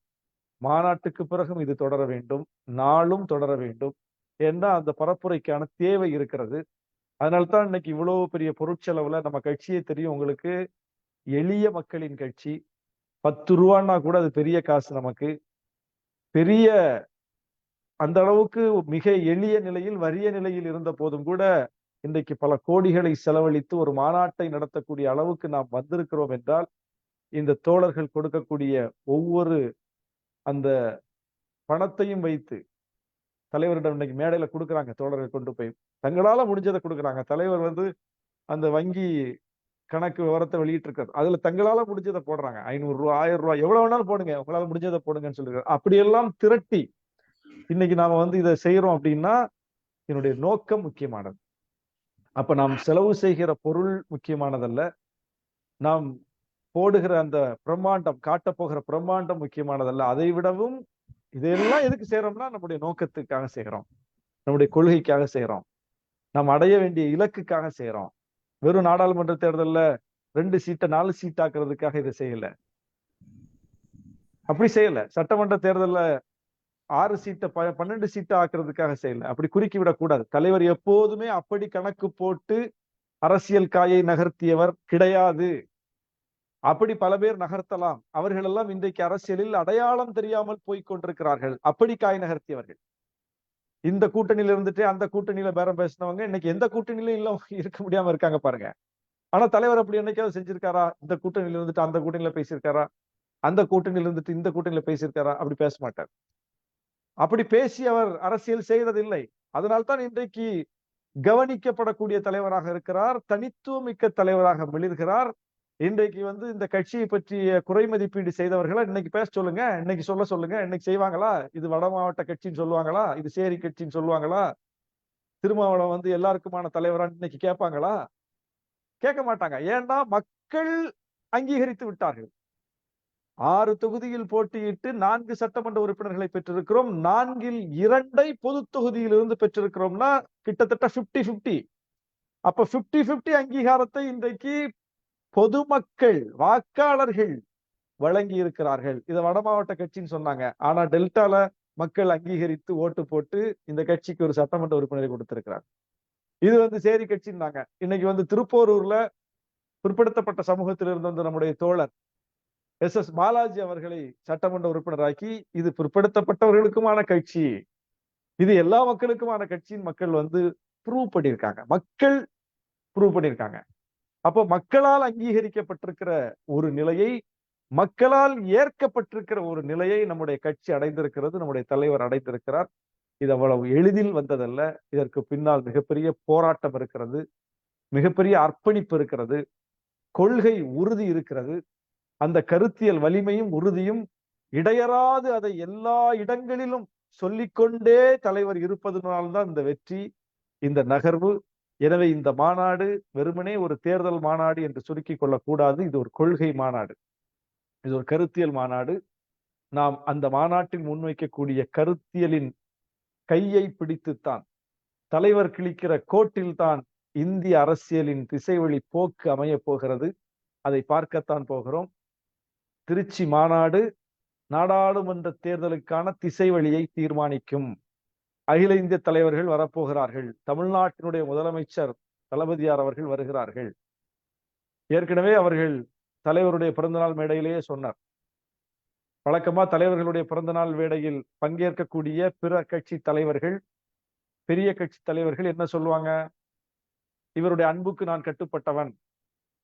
[SPEAKER 4] மாநாட்டுக்கு பிறகும் இது தொடர வேண்டும், நாளும் தொடர வேண்டும் என்ற அந்த பரப்புரைக்கான தேவை இருக்கிறது. அதனால்தான் இன்னைக்கு இவ்வளவு பெரிய பொருட்செலவுல நம்ம கட்சியே தெரியும் உங்களுக்கு, எளிய மக்களின் கட்சி. 10 ரூபான்னா கூட அது பெரிய காசு நமக்கு. பெரிய அந்த அளவுக்கு மிக எளிய நிலையில், வறிய நிலையில் இருந்த போதும் கூட இன்றைக்கு பல கோடிகளை செலவழித்து ஒரு மாநாட்டை நடத்தக்கூடிய அளவுக்கு நாம் வந்திருக்கிறோம் என்றால் இந்த தோழர்கள் கொடுக்கக்கூடிய ஒவ்வொரு அந்த பணத்தையும் வைத்து தலைவரிடம் இன்னைக்கு மேடையில கொடுக்குறாங்க. தோழர்கள் கொண்டு போய் தங்களால முடிஞ்சதை கொடுக்குறாங்க. தலைவர் அந்த வங்கி கணக்கு விவரத்தை வெளியிட்டு இருக்காரு. அதுல தங்களால முடிஞ்சதை போடுறாங்க. 500 ரூபாய் 1000 ரூபாய் எவ்வளவு வேணாலும் போடுங்க, உங்களால முடிஞ்சதை போடுங்கன்னு சொல்லிருக்காரு. அப்படியெல்லாம் திரட்டி இன்னைக்கு நாம இதை செய்யறோம் அப்படின்னா என்னுடைய நோக்கம் முக்கியமானது. அப்ப நாம் செலவு செய்கிற பொருள் முக்கியமானதல்ல, நாம் போடுகிற அந்த பிரம்மாண்டம், காட்டப் போகிற பிரம்மாண்டம் முக்கியமானதல்ல. அதை விடவும் இதெல்லாம் எதுக்கு செய்யறோம்னா நம்முடைய நோக்கத்துக்காக செய்யறோம், நம்முடைய கொள்கைக்காக செய்யறோம், நாம் அடைய வேண்டிய இலக்குக்காக செய்யறோம். வெறும் நாடாளுமன்ற தேர்தல்ல 2 சீட்டை 4 சீட் ஆக்குறதுக்காக இதை செய்யல, அப்படி செய்யல. சட்டமன்ற தேர்தல்ல 6 சீட்டை 12 சீட்டை ஆக்குறதுக்காக செய்யல. அப்படி குறுக்கி விடக்கூடாது. தலைவர் எப்போதுமே அப்படி கணக்கு போட்டு அரசியல் காயை நகர்த்தியவர் கிடையாது. அப்படி பல பேர் நகர்த்தலாம். அவர்கள் எல்லாம் இன்றைக்கு அரசியலில் அடையாளம் தெரியாமல் போய் கொண்டிருக்கிறார்கள். அப்படி காய் நகர்த்தியவர்கள். இந்த கூட்டணியில இருந்துட்டு அந்த கூட்டணியில பேரம் பேசினவங்க இன்னைக்கு எந்த கூட்டணியிலும் இல்ல இருக்க முடியாம இருக்காங்க பாருங்க. ஆனா தலைவர் அப்படி என்னைக்காவது செஞ்சிருக்காரா? இந்த கூட்டணியில இருந்துட்டு அந்த கூட்டணியில பேசியிருக்காரா? அந்த கூட்டணியில இருந்துட்டு இந்த கூட்டணியில பேசியிருக்காரா? அப்படி பேச மாட்டார். அப்படி பேசி அவர் அரசியல் செய்ததில்லை. அதனால்தான் இன்றைக்கு கவனிக்கப்படக்கூடிய தலைவராக இருக்கிறார், தனித்துவம் மிக்க தலைவராக மிளிர்கிறார். இன்றைக்கு இந்த கட்சியை பற்றிய குறை மதிப்பீடு செய்தவர்களை இன்னைக்கு பேச சொல்லுங்க, இன்னைக்கு சொல்லுங்க, இன்னைக்கு செய்வாங்களா? இது வட மாவட்ட கட்சின்னு சொல்லுவாங்களா? இது சேரி கட்சின்னு சொல்லுவாங்களா? திருமாவளவன் எல்லாருக்குமான தலைவரா இன்னைக்கு கேட்பாங்களா? கேட்க மாட்டாங்க. ஏன்னா மக்கள் அங்கீகரித்து விட்டார்கள். 6 தொகுதியில் போட்டியிட்டு 4 சட்டமன்ற உறுப்பினர்களை பெற்றிருக்கிறோம். 4இல் 2ஐ பொது தொகுதியிலிருந்து பெற்றிருக்கிறோம்னா கிட்டத்தட்ட 50-50. அப்ப 50-50 அங்கீகாரத்தை இன்றைக்கு பொதுமக்கள், வாக்காளர்கள் வழங்கி இருக்கிறார்கள். இதை வட மாவட்ட கட்சின்னு சொன்னாங்க. ஆனா டெல்டால மக்கள் அங்கீகரித்து ஓட்டு போட்டு இந்த கட்சிக்கு ஒரு சட்டமன்ற உறுப்பினரை கொடுத்திருக்கிறார். இது சேரி கட்சின்னாங்க. இன்னைக்கு திருப்போரூர்ல பிற்படுத்தப்பட்ட சமூகத்தில் இருந்த நம்முடைய தோழர் SS பாலாஜி அவர்களை சட்டமன்ற உறுப்பினராக்கி இது பிற்படுத்தப்பட்டவர்களுக்குமான கட்சி, இது எல்லா மக்களுக்குமான கட்சின்னு மக்கள் ப்ரூவ் பண்ணியிருக்காங்க. மக்கள் ப்ரூவ் பண்ணியிருக்காங்க. அப்போ மக்களால் அங்கீகரிக்கப்பட்டிருக்கிற ஒரு நிலையை, மக்களால் ஏற்கப்பட்டிருக்கிற ஒரு நிலையை நம்முடைய கட்சி அடைந்திருக்கிறது, நம்முடைய தலைவர் அடைந்திருக்கிறார். இது அவ்வளவு எளிதில் வந்ததல்ல. இதற்கு பின்னால் மிகப்பெரிய போராட்டம் இருக்கிறது, மிகப்பெரிய அர்ப்பணிப்பு இருக்கிறது, கொள்கை உறுதி இருக்கிறது. அந்த கருத்தியல் வலிமையும் உறுதியும் இடையறாது அதை எல்லா இடங்களிலும் சொல்லிக்கொண்டே தலைவர் இருப்பதனால்தான் இந்த வெற்றி, இந்த நகர்வு. எனவே இந்த மாநாடு வெறுமனே ஒரு தேர்தல் மாநாடு என்று சுருக்கிக் கொள்ளக்கூடாது. இது ஒரு கொள்கை மாநாடு, இது ஒரு கருத்தியல் மாநாடு. நாம் அந்த மாநாட்டில் முன்வைக்கக்கூடிய கருத்தியலின் கையை பிடித்துத்தான், தலைவர் கிழிக்கிற கோட்டில் தான் இந்திய அரசியலின் திசைவழி போக்கு அமைய போகிறது. அதை பார்க்கத்தான் போகிறோம். திருச்சி மாநாடு நாடாளுமன்ற தேர்தலுக்கான திசை வழியை தீர்மானிக்கும். அகில இந்திய தலைவர்கள் வரப்போகிறார்கள். தமிழ்நாட்டினுடைய முதலமைச்சர் தளபதியார் அவர்கள் வருகிறார்கள். ஏற்கனவே அவர்கள் தலைவருடைய பிறந்தநாள் மேடையிலேயே சொன்னார். வழக்கமா தலைவர்களுடைய பிறந்தநாள் மேடையில் பங்கேற்கக்கூடிய பிற கட்சி தலைவர்கள், பெரிய கட்சி தலைவர்கள் என்ன சொல்லுவாங்க? இவருடைய அன்புக்கு நான் கட்டுப்பட்டவன்,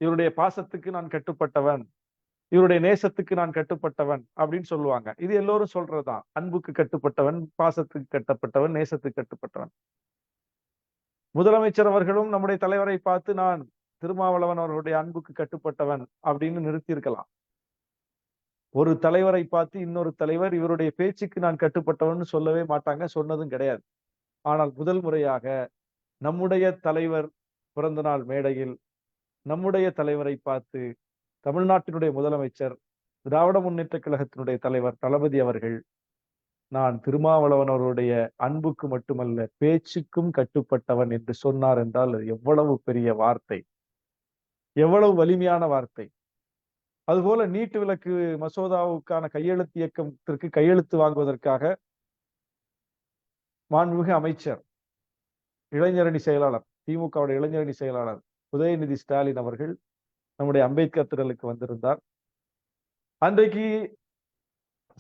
[SPEAKER 4] இவருடைய பாசத்துக்கு நான் கட்டுப்பட்டவன், இவருடைய நேசத்துக்கு நான் கட்டுப்பட்டவன் அப்படின்னு சொல்லுவாங்க. இது எல்லோரும் சொல்றதுதான். அன்புக்கு கட்டுப்பட்டவன், பாசத்துக்கு கட்டுப்பட்டவன், நேசத்துக்கு கட்டுப்பட்டவன். முதலமைச்சர் அவர்களும் நம்முடைய தலைவரை பார்த்து நான் திருமாவளவன் அவர்களுடைய அன்புக்கு கட்டுப்பட்டவன் அப்படின்னு நிறுத்தி இருக்கலாம். ஒரு தலைவரை பார்த்து இன்னொரு தலைவர் இவருடைய பேச்சுக்கு நான் கட்டுப்பட்டவன் சொல்லவே மாட்டாங்க, சொன்னதும் கிடையாது. ஆனால் முதல் முறையாக நம்முடைய தலைவர் பிறந்தநாள் மேடையில் நம்முடைய தலைவரை பார்த்து தமிழ்நாட்டினுடைய முதலமைச்சர், திராவிட முன்னேற்ற கழகத்தினுடைய தலைவர் தளபதி அவர்கள் நான் திருமாவளவன் அவருடைய அன்புக்கு மட்டுமல்ல பேச்சுக்கும் கட்டுப்பட்டவன் என்று சொன்னார் என்றால் அது எவ்வளவு பெரிய வார்த்தை, எவ்வளவு வலிமையான வார்த்தை. அதுபோல நீட்டு விலக்கு மசோதாவுக்கான கையெழுத்து இயக்கத்திற்கு கையெழுத்து வாங்குவதற்காக மாண்புமிகு அமைச்சர், இளைஞரணி செயலாளர், திமுகவுடைய இளைஞரணி செயலாளர் உதயநிதி ஸ்டாலின் அவர்கள் நம்முடைய அம்பேத்கர் திடலுக்கு வந்திருந்தார். அன்றைக்கு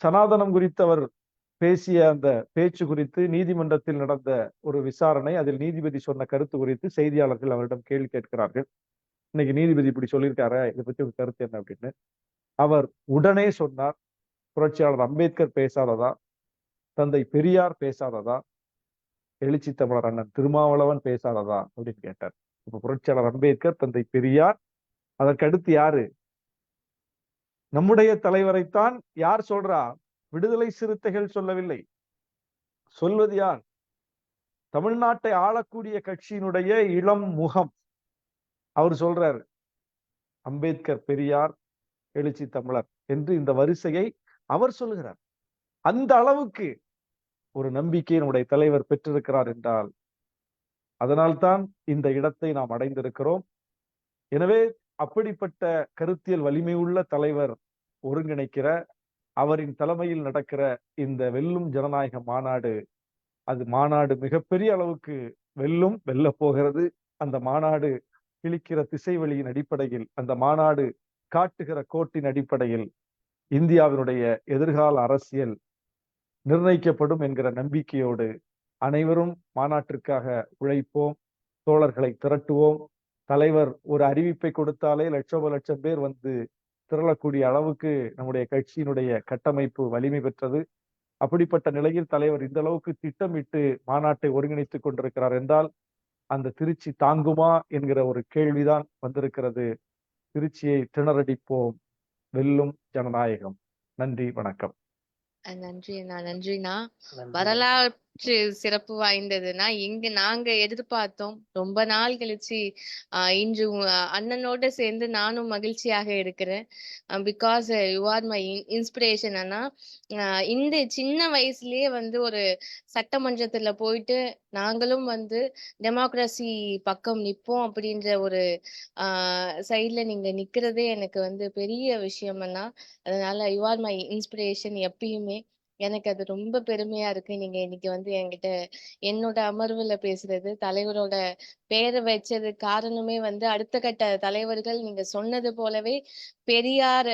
[SPEAKER 4] சனாதனம் குறித்து அவர் பேசிய அந்த பேச்சு குறித்து நீதிமன்றத்தில் நடந்த ஒரு விசாரணை, அதில் நீதிபதி சொன்ன கருத்து குறித்து செய்தியாளர்கள் அவரிடம் கேள்வி கேட்கிறார்கள். இன்னைக்கு நீதிபதி இப்படி சொல்லியிருக்காரு, இதை பத்தி ஒரு கருத்து என்ன அப்படின்னு. அவர் உடனே சொன்னார், புரட்சியாளர் அம்பேத்கர் பேசாததா, தந்தை பெரியார் பேசாததா, எழுச்சி தமிழர் அண்ணன் திருமாவளவன் பேசாததா அப்படின்னு கேட்டார். இப்ப புரட்சியாளர் அம்பேத்கர், தந்தை பெரியார், அதற்கு அடுத்து யாரு? நம்முடைய தலைவரைத்தான் யார் சொல்றா? விடுதலை சிறுத்தைகள் சொல்லவில்லை. சொல்வது யார்? தமிழ்நாட்டை ஆளக்கூடிய கட்சியினுடைய இளம் முகம். அவர் சொல்றாரு, அம்பேத்கர், பெரியார், எழுச்சி தமிழர் என்று இந்த வரிசையை அவர் சொல்லுகிறார். அந்த அளவுக்கு ஒரு நம்பிக்கையை நம்முடைய தலைவர் பெற்றிருக்கிறார் என்றால் அதனால்தான் இந்த இடத்தை நாம் அடைந்திருக்கிறோம். எனவே அப்படிப்பட்ட கருத்தியல் வலிமை உள்ள தலைவர் ஒருங்கிணைக்கிற, அவரின் தலைமையில் நடக்கிற இந்த வெல்லும் ஜனநாயக மாநாடு, அது மாநாடு மிகப்பெரிய அளவுக்கு வெல்ல போகிறது. அந்த மாநாடு கிழிக்கிற திசைவெளியின் அடிப்படையில், அந்த மாநாடு காட்டுகிற கோட்டின் அடிப்படையில் இந்தியாவினுடைய எதிர்கால அரசியல் நிர்ணயிக்கப்படும் என்கிற நம்பிக்கையோடு அனைவரும் மாநாட்டிற்காக உழைப்போம், தோழர்களை திரட்டுவோம். தலைவர் ஒரு அறிவிப்பை கொடுத்தாலே லட்சம் பேர் வந்து திரளக்கூடிய அளவுக்கு நம்முடைய கட்சியினுடைய கட்டமைப்பு வலிமை பெற்றது. அப்படிப்பட்ட நிலையில் தலைவர் இந்த அளவுக்கு திட்டமிட்டு மாநாட்டை ஒருங்கிணைத்துக் கொண்டிருக்கிறார் என்றால் அந்த திருச்சி தாங்குமா என்கிற ஒரு கேள்விதான் வந்திருக்கிறது. திருச்சியை திணறடிப்போம், வெல்லும் ஜனநாயகம். நன்றி, வணக்கம்.
[SPEAKER 1] நன்றிண்ணா. வரலாற்று சிறப்பு வாய்ந்ததுன்னா இங்க நாங்க எதிர்பார்த்தோம். ரொம்ப நாள் கழிச்சு இன்று அண்ணனோட சேர்ந்து நானும் மகிழ்ச்சியாக இருக்கிறேன். Because you are my inspiration அண்ணா. இந்த சின்ன வயசுலயே வந்து ஒரு சட்டமன்றத்துல போயிட்டு நாங்களும் வந்து டெமோக்ரஸி பக்கம் நிப்போம் அப்படின்ற ஒரு சைட்ல நீங்க நிக்கிறதே எனக்கு வந்து பெரிய விஷயம் அண்ணா. அதனால யூ ஆர் மை இன்ஸ்பிரேஷன் எப்பயுமே. எனக்கு அது ரொம்ப பெருமையா இருக்கு. நீங்க இன்னைக்கு வந்து என்கிட்ட என்னோட அமர்வுல பேசுறது, தலைவரோட பேரை வச்சது காரணமே வந்து அடுத்த கட்ட தலைவர்கள் நீங்க சொன்னது போலவே பெரியார்,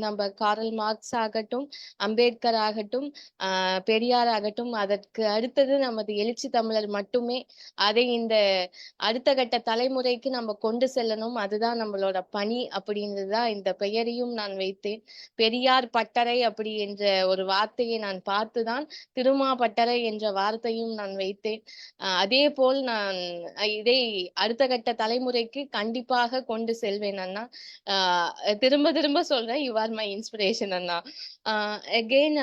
[SPEAKER 1] நம்ம காரல் மார்க்ஸ் ஆகட்டும், அம்பேத்கர் ஆகட்டும், பெரியார் ஆகட்டும், அதற்கு அடுத்தது நமது எழுச்சி தமிழர் மட்டுமே. அதை இந்த அடுத்த கட்ட தலைமுறைக்கு நம்ம கொண்டு செல்லணும். அதுதான் நம்மளோட பணி. அப்படின்றதுதான் இந்த பெயரையும் நான் வைத்தேன். பெரியார் பட்டறை அப்படி என்ற ஒரு வார்த்தையை நான் பார்த்துதான் திருமா பட்டறை என்ற வார்த்தையும் நான் வைத்தேன். அதே போல் நான் இதை அடுத்த கட்ட தலைமுறைக்கு கண்டிப்பாக கொண்டு செல்வேன் அண்ணா. திரும்ப திரும்ப சொல்றேன், you are my inspiration Anna. Again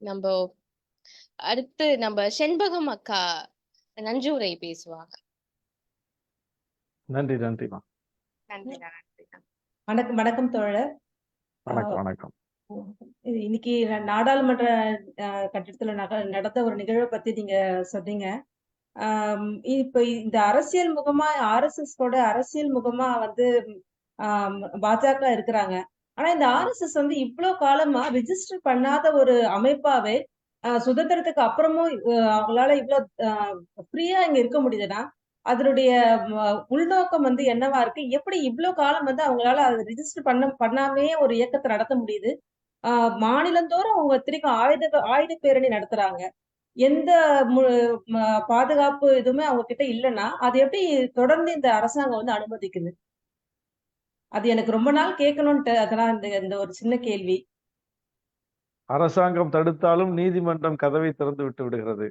[SPEAKER 1] நம்ம அடுத்து நம்ம செண்பகம் அக்கா நன்றியுரை பேசுவாங்க.
[SPEAKER 4] நன்றி. நன்றிமா.
[SPEAKER 5] வணக்கம். வணக்கம் தோழர்.
[SPEAKER 4] வணக்கம்.
[SPEAKER 5] இன்னைக்கு நாடாளுமன்ற கட்டிடத்துல நடந்த ஒரு நிகழ்வை பத்தி நீங்க சொன்னீங்க. இப்ப இந்த அரசியல் முகமா RSS கூட அரசியல் முகமா வந்து பாஜக இருக்கிறாங்க. ஆனா இந்த RSS வந்து இவ்வளவு காலமா ரிஜிஸ்டர் பண்ணாத ஒரு அமைப்பாவே சுதந்திரத்துக்கு அப்புறமும் அவங்களால இவ்வளவு ஃப்ரீயா இங்க இருக்க முடியுதுன்னா அதனுடைய உள்நோக்கம் வந்து என்னவா இருக்கு? எப்படி இவ்வளவு காலம் வந்து அவங்களால அதை ரிஜிஸ்டர் பண்ணாமே ஒரு இயக்கத்தை நடத்த முடியுது? மாநிலந்தோறும் அவங்க திரும்ப ஆயுத பேரணி நடத்துறாங்க. எந்த பாதுகாப்பு எதுவுமே அவங்க கிட்ட இல்லைன்னா அது எப்படி தொடர்ந்து இந்த அரசாங்கம் வந்து அனுமதிக்குது? அது எனக்கு ரொம்ப நாள் கேட்கணும்ட்டு, அதெல்லாம் இந்த ஒரு சின்ன கேள்வி.
[SPEAKER 4] அரசாங்கம் தடுத்தாலும் நீதிமன்றம் கதவை திறந்து விட்டு விடுகிறது.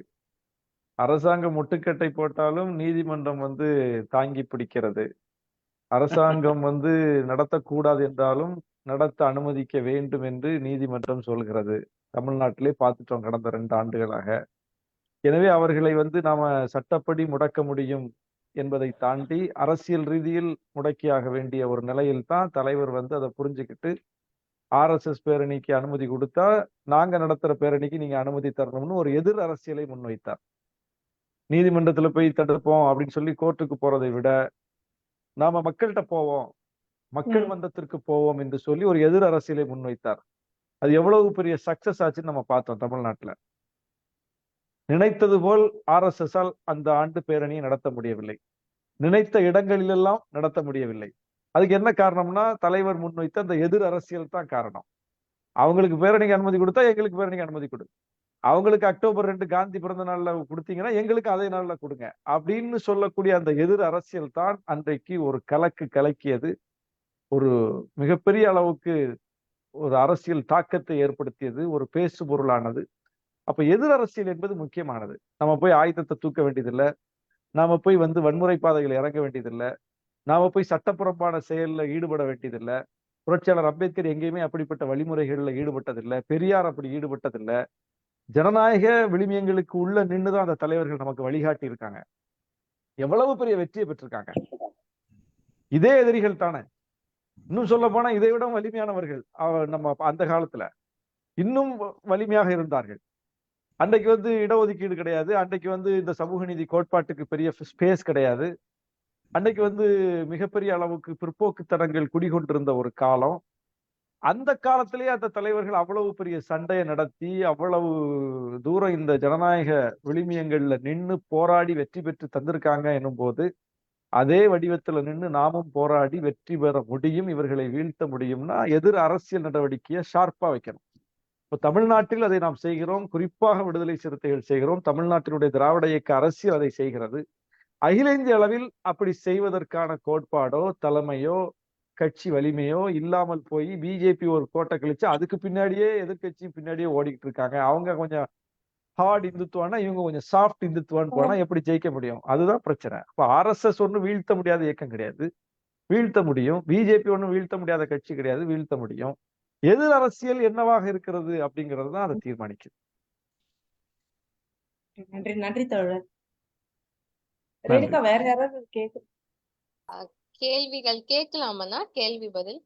[SPEAKER 4] அரசாங்கம் முட்டுக்கட்டை போட்டாலும் நீதிமன்றம் வந்து தாங்கி பிடிக்கிறது. அரசாங்கம் வந்து நடத்தக்கூடாது என்றாலும் நடத்த அனுமதிக்க வேண்டும் என்று நீதிமன்றம் சொல்கிறது. தமிழ்நாட்டிலே பார்த்துட்டோம் கடந்த 2 ஆண்டுகளாக. எனவே அவர்களை வந்து நாம சட்டப்படி முடக்க முடியும் என்பதை தாண்டி அரசியல் ரீதியில் முடக்கியாக வேண்டிய ஒரு நிலையில் தான் தலைவர் வந்து அதை புரிஞ்சுக்கிட்டு RSS பேரணிக்கு அனுமதி கொடுத்தா நாங்க நடத்துற பேரணிக்கு நீங்க அனுமதி தரணும்னு ஒரு எதிர் அரசியலை முன்வைத்தார். நீதிமன்றத்துல போய் தடுப்போம் அப்படின்னு சொல்லி கோர்ட்டுக்கு போறதை விட நாம மக்கள்கிட்ட போவோம், மக்கள் மன்றத்திற்கு போவோம் என்று சொல்லி ஒரு எதிர் அரசியலை முன்வைத்தார். அது எவ்வளவு பெரிய சக்சஸ் ஆச்சுன்னு நம்ம பார்த்தோம் தமிழ்நாட்டுல. நினைத்தது போல் RSS-ஆல் அந்த ஆண்டு பேரணியை நடத்த முடியவில்லை. நினைத்த இடங்களிலெல்லாம் நடத்த முடியவில்லை. அதுக்கு என்ன காரணம்னா தலைவர் முன்வைத்த அந்த எதிர் அரசியல் தான் காரணம். அவங்களுக்கு பேரணிக்கு அனுமதி கொடுத்தா எங்களுக்கு பேரணிக்கு அனுமதி கொடு, அவங்களுக்கு அக்டோபர் 2 காந்தி பிறந்த நாள்ல கொடுத்தீங்கன்னா எங்களுக்கு அதே நாள்ல கொடுங்க அப்படின்னு சொல்லக்கூடிய அந்த எதிர் அரசியல் தான் அன்றைக்கு ஒரு கலக்கியது. ஒரு மிகப்பெரிய அளவுக்கு ஒரு அரசியல் தாக்கத்தை ஏற்படுத்தியது, ஒரு பேசு பொருளானது. அப்ப எதிர் அரசியல் என்பது முக்கியமானது. நம்ம போய் ஆயுதத்தை தூக்க வேண்டியதில்லை, நாம போய் வந்து வன்முறை பாதைகள் இறங்க வேண்டியதில்லை, நாம போய் சட்டப்புறம்பான செயல்ல ஈடுபட வேண்டியதில்லை. புரட்சியாளர் அம்பேத்கர் எங்கேயுமே அப்படிப்பட்ட வழிமுறைகள்ல ஈடுபட்டதில்லை, பெரியார் அப்படி ஈடுபட்டதில்லை. ஜனநாயக விழுமியங்களுக்கு உள்ள நின்றுதான் அந்த தலைவர்கள் நமக்கு வழிகாட்டி இருக்காங்க. எவ்வளவு பெரிய வெற்றியை பெற்றிருக்காங்க. இதே எதிரிகள் தானே. இன்னும் சொல்ல போனா இதை விட வலிமையானவர்கள் நம்ம அந்த காலத்துல இன்னும் வலிமையாக இருந்தார்கள். அன்றைக்கு இடஒதுக்கீடு கிடையாது. அன்றைக்கு இந்த சமூக நீதி கோட்பாட்டுக்கு பெரிய ஸ்பேஸ் கிடையாது. அன்னைக்கு மிகப்பெரிய அளவுக்கு பிற்போக்குத்தனங்கள் குடிகொண்டிருந்த ஒரு காலம். அந்த காலத்திலேயே அந்த தலைவர்கள் அவ்வளவு பெரிய சண்டையை நடத்தி அவ்வளவு தூரம் இந்த ஜனநாயக விழுமியங்கள்ல நின்று போராடி வெற்றி பெற்று தந்திருக்காங்க என்னும் போது, அதே வடிவத்துல நின்று நாமும் போராடி வெற்றி பெற முடியும், இவர்களை வீழ்த்த முடியும்னா எதிர் அரசியல் நடவடிக்கையை ஷார்ப்பா வைக்கணும். இப்போ தமிழ்நாட்டில் அதை நாம் செய்கிறோம். குறிப்பாக விடுதலை சிறுத்தைகள் செய்கிறோம். தமிழ்நாட்டினுடைய திராவிட இயக்க அரசியல் அதை செய்கிறது. அகில இந்திய அளவில் அப்படி செய்வதற்கான கோட்பாடோ தலைமையோ கட்சி வலிமையோ இல்லாமல் போய் பிஜேபி ஒரு கோட்டை கழிச்சு அதுக்கு பின்னாடியே எதிர்கட்சி பின்னாடியே ஓடிக்கிட்டு இருக்காங்க. அவங்க கொஞ்சம் ஹார்ட் இந்துத்துவானா இவங்க கொஞ்சம் சாஃப்ட் இந்துத்துவான்னு போனா எப்படி ஜெயிக்க முடியும்? அதுதான் பிரச்சனை. அப்ப RSS ஒன்னும் வீழ்த்த முடியாத இயக்கம் கிடையாது, வீழ்த்த முடியும். பிஜேபி ஒன்னும் வீழ்த்த முடியாத கட்சி கிடையாது, வீழ்த்த முடியும். எதிர் அரசியல் என்னவாக இருக்கிறது அப்படிங்கிறது தான் அதை தீர்மானிக்குது.
[SPEAKER 5] நன்றி நன்றி தோழர். ரேணுகா, வேற யாராவது
[SPEAKER 1] கேள்விகள் கேட்கலாமண்ணா? கேள்வி பதில்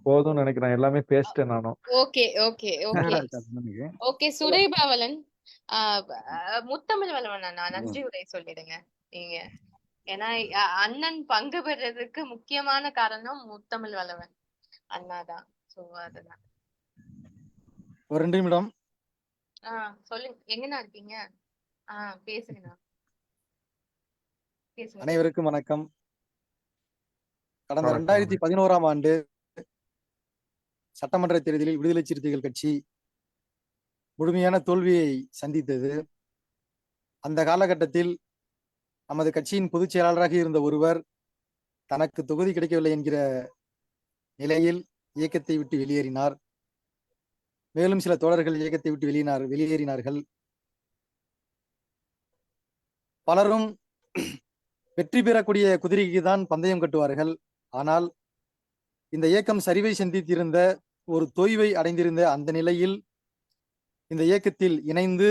[SPEAKER 4] போதும் நினைக்கிறேன். எல்லாமே பேசிட்டேன் நானும்.
[SPEAKER 1] Okay okay okay okay. சுரேபாவலன், முத்தமிழ் வளவன் அண்ணா நன்றி உரை சொல்லிடுங்க நீங்க. ஏன்னா அண்ணன் பங்கு பெறதுக்கு முக்கியமான காரணம் முத்தமிழ் வளவன் அண்ணாதான். சோ அதுதான்.
[SPEAKER 6] ஒரு 2 நிமிடம்.
[SPEAKER 1] சொல்லுங்க. எங்கண்ணா இருக்கீங்க? பேசுங்கண்ணா.
[SPEAKER 6] அனைவருக்கும் வணக்கம். கடந்த 2011ஆம் ஆண்டு சட்டமன்ற தேர்தலில் விடுதலை சிறுத்தைகள் கட்சி முழுமையான தோல்வியை சந்தித்தது. அந்த காலகட்டத்தில் நமது கட்சியின் பொதுச் செயலாளராக இருந்த ஒருவர் தனக்கு தொகுதி கிடைக்கவில்லை என்கிற நிலையில் இயக்கத்தை விட்டு வெளியேறினார். மேலும் சில தோழர்கள் இயக்கத்தை விட்டு வெளியேறினார்கள். பலரும் வெற்றி பெறக்கூடிய குதிரைக்கு தான் பந்தயம் கட்டுவார்கள். ஆனால் இந்த இயக்கம் சரிவை சந்தித்திருந்த ஒரு தொய்வை அடைந்திருந்த அந்த நிலையில் இந்த இயக்கத்தில் இணைந்து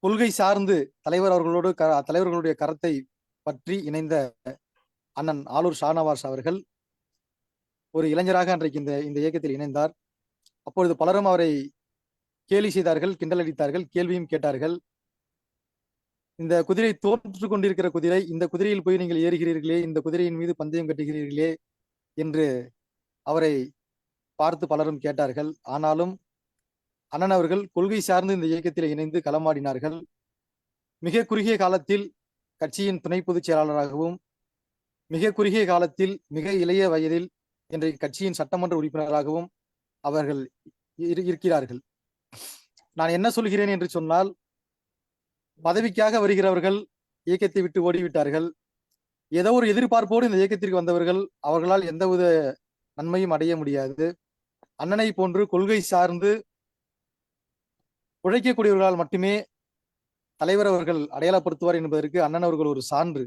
[SPEAKER 6] கொள்கை சார்ந்து தலைவர்களுடைய கரத்தை பற்றி இணைந்த அண்ணன் ஆலூர் ஷா நவாஸ் அவர்கள் ஒரு இளைஞராக அன்றைக்கு இந்த இயக்கத்தில் இணைந்தார். அப்பொழுது பலரும் அவரை கேலி செய்தார்கள், கிண்டல் அடித்தார்கள், கேள்வியும் கேட்டார்கள். இந்த குதிரை தோற்று கொண்டிருக்கிற குதிரை, இந்த குதிரையில் போய் நீங்கள் ஏறுகிறீர்களே, இந்த குதிரையின் மீது பந்தயம் கட்டுகிறீர்களே என்று அவரை பார்த்து பலரும் கேட்டார்கள். ஆனாலும் அண்ணன் அவர்கள் கொள்கை சார்ந்து இந்த இயக்கத்தில் இணைந்து களமாடினார்கள். மிக குறுகிய காலத்தில் கட்சியின் துணை பொதுச் செயலாளராகவும், மிக குறுகிய காலத்தில் மிக இளைய வயதில் இன்றைக்கு கட்சியின் சட்டமன்ற உறுப்பினராகவும் அவர்கள் இருக்கிறார்கள். நான் என்ன சொல்கிறேன் என்று சொன்னால், பதவிக்காக வருகிறவர்கள் இயக்கத்தை விட்டு ஓடிவிட்டார்கள். ஏதோ ஒரு எதிர்பார்ப்போடு இந்த இயக்கத்திற்கு வந்தவர்கள் அவர்களால் எந்தவித நன்மையும் அடைய முடியாது. அண்ணனை போன்று கொள்கை சார்ந்து உழைக்கக்கூடியவர்களால் மட்டுமே தலைவர் அவர்கள் அடையாளப்படுத்துவார் என்பதற்கு அண்ணன் அவர்கள் ஒரு சான்று.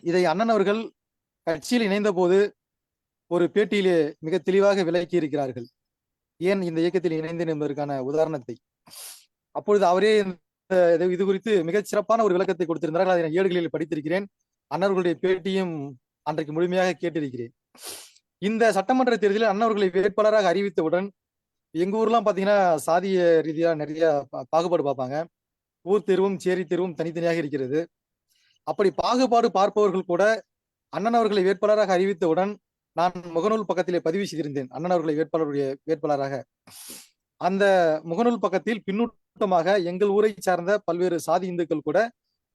[SPEAKER 6] இதை அண்ணன் அவர்கள் கட்சியில் இணைந்த போது ஒரு பேட்டியிலே மிக தெளிவாக விளக்கி இருக்கிறார்கள், ஏன் இந்த இயக்கத்தில் இணைந்தேன் என்பதற்கான உதாரணத்தை. அப்பொழுது அவரே இது குறித்து மிகச் சிறப்பான ஒரு விளக்கத்தை கொடுத்திருந்தார்கள். அதை நான் ஏடுகளில் படித்திருக்கிறேன். அண்ணவர்களுடைய பேட்டியும் அன்றைக்கு முழுமையாக கேட்டிருக்கிறேன். இந்த சட்டமன்ற தேர்தலில் அண்ணவர்களை வேட்பாளராக அறிவித்தவுடன் எங்க ஊர்லாம் பாத்தீங்கன்னா சாதிய ரீதியா நிறைய பாகுபாடு பார்ப்பாங்க. ஊர் தேர்வும் சேரி தேர்வும் தனித்தனியாக இருக்கிறது. அப்படி பாகுபாடு பார்ப்பவர்கள் கூட அண்ணன் அவர்களை வேட்பாளராக அறிவித்தவுடன் நான் முகநூல் பக்கத்திலே பதிவு செய்திருந்தேன் அண்ணன் அவர்களை வேட்பாளராக. அந்த முகநூல் பக்கத்தில் பின்னூட்டமாக எங்கள் ஊரை சார்ந்த பல்வேறு சாதி இந்துக்கள் கூட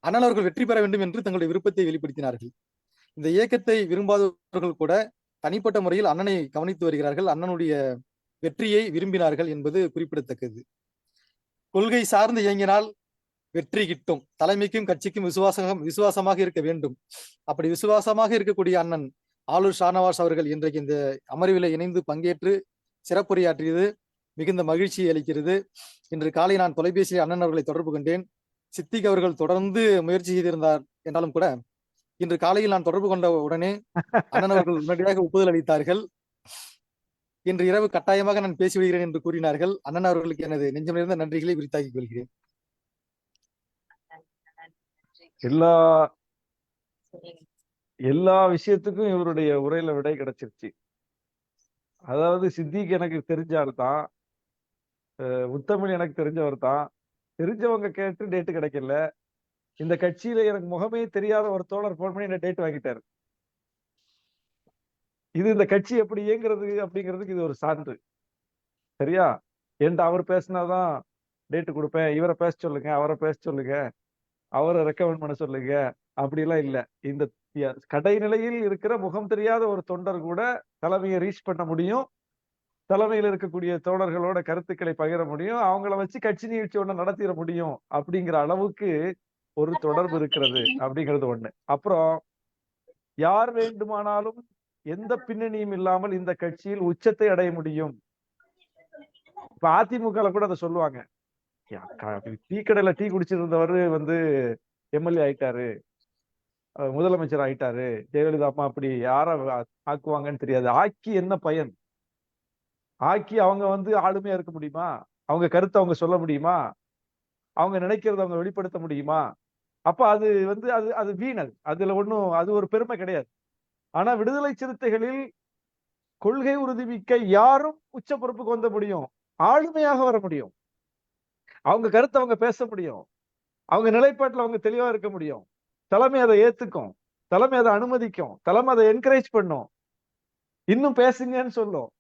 [SPEAKER 6] அண்ணன் அவர்கள் வெற்றி பெற வேண்டும் என்று தங்களுடைய விருப்பத்தை வெளிப்படுத்தினார்கள். இந்த இயக்கத்தை விரும்பாதவர்கள் கூட தனிப்பட்ட முறையில் அண்ணனை கவனித்து வருகிறார்கள், அண்ணனுடைய வெற்றியை விரும்பினார்கள் என்பது குறிப்பிடத்தக்கது. கொள்கை சார்ந்து இயங்கினால் வெற்றி கிட்டும். தலைமைக்கும் கட்சிக்கும் விசுவாசமாக இருக்க வேண்டும். அப்படி விசுவாசமாக இருக்கக்கூடிய அண்ணன் ஆலூர் ஷா நவாஸ் அவர்கள் இன்றைக்கு இந்த அமர்வில் இணைந்து பங்கேற்று சிறப்புரையாற்றியது மிகுந்த மகிழ்ச்சியை அளிக்கிறது. இன்று காலை நான் தொலைபேசியில் அண்ணன் அவர்களை தொடர்பு கொண்டேன். சித்திக் அவர்கள் தொடர்ந்து முயற்சி செய்திருந்தார் என்றாலும் கூட இன்று காலையில் நான் தொடர்பு கொண்ட உடனே அண்ணன் அவர்கள் உடனடியாக ஒப்புதல் அளித்தார்கள். இன்று இரவு கட்டாயமாக நான் பேசிவிடுகிறேன் என்று கூறினார்கள். அண்ணன் அவர்களுக்கு எனது நெஞ்சமிருந்த நன்றிகளை விரித்தாக்கிக் கொள்கிறேன்.
[SPEAKER 4] எல்லா எல்லா விஷயத்துக்கும் இவருடைய உரையில விடை கிடைச்சிருச்சு. அதாவது சித்திக்கு எனக்கு தெரிஞ்சால் தான், முத்தமிழ் எனக்கு தெரிஞ்சவர் தான். தெரிஞ்சவங்க கேட்டு டேட்டு கிடைக்கல. இந்த கட்சியில எனக்கு முகமே தெரியாத ஒரு தோழர் போன் பண்ணி என்ன டேட் வாங்கிட்டாரு. இது இந்த கட்சி எப்படி இயங்குறது அப்படிங்கிறதுக்கு இது ஒரு சான்று. சரியா? என்கிட்ட அவர் பேசினாதான் டேட்டு கொடுப்பேன், இவரை பேச சொல்லுங்க, அவரை பேச சொல்லுங்க, அவரை ரெக்கமெண்ட் பண்ண சொல்லுங்க, அப்படிலாம் இல்லை. இந்த கடைநிலையில் இருக்கிற முகம் தெரியாத ஒரு தொண்டர் கூட தலைமையை ரீச் பண்ண முடியும், தலைமையில் இருக்கக்கூடிய தோழர்களோட கருத்துக்களை பகிர முடியும், அவங்கள வச்சு கட்சி நிகழ்ச்சி ஒண்ணு நடத்திட முடியும் அப்படிங்கிற அளவுக்கு ஒரு தொடர்பு இருக்கிறது அப்படிங்கிறது ஒண்ணு. அப்புறம் யார் வேண்டுமானாலும் எந்த பின்னணியும் இல்லாமல் இந்த கட்சியில் உச்சத்தை அடைய முடியும். இப்ப அதிமுக கூட அதை சொல்லுவாங்க, டீ கடையில டீ குடிச்சிட்டு இருந்தவர் MLA ஆயிட்டாரு, முதலமைச்சர் ஆயிட்டாரு, ஜெயலலிதா அம்மா அப்படி யார ஆக்குவாங்கன்னு தெரியாது. ஆக்கி என்ன பயன்? ஆக்கி அவங்க ஆளுமையா இருக்க முடியுமா? அவங்க கருத்தை அவங்க சொல்ல முடியுமா? அவங்க நினைக்கிறத அவங்க வெளிப்படுத்த முடியுமா? அப்ப அது அது அது வீணல். அதுல ஒண்ணும் அது ஒரு பெருமை கிடையாது. ஆனா விடுதலை சிறுத்தைகளில் கொள்கை உறுதிமிக்க யாரும் உச்ச பொறுப்புக்கு வந்த முடியும், ஆளுமையாக வர முடியும், அவங்க கருத்தை அவங்க பேச முடியும், அவங்க நிலைப்பாட்டில் அவங்க தெளிவா இருக்க முடியும். தலைமை அதை ஏத்துக்கும், தலைமை அதை அனுமதிக்கும், தலைமை அதை என்கரேஜ் பண்ணும், இன்னும் பேசுங்கன்னு சொல்லும்.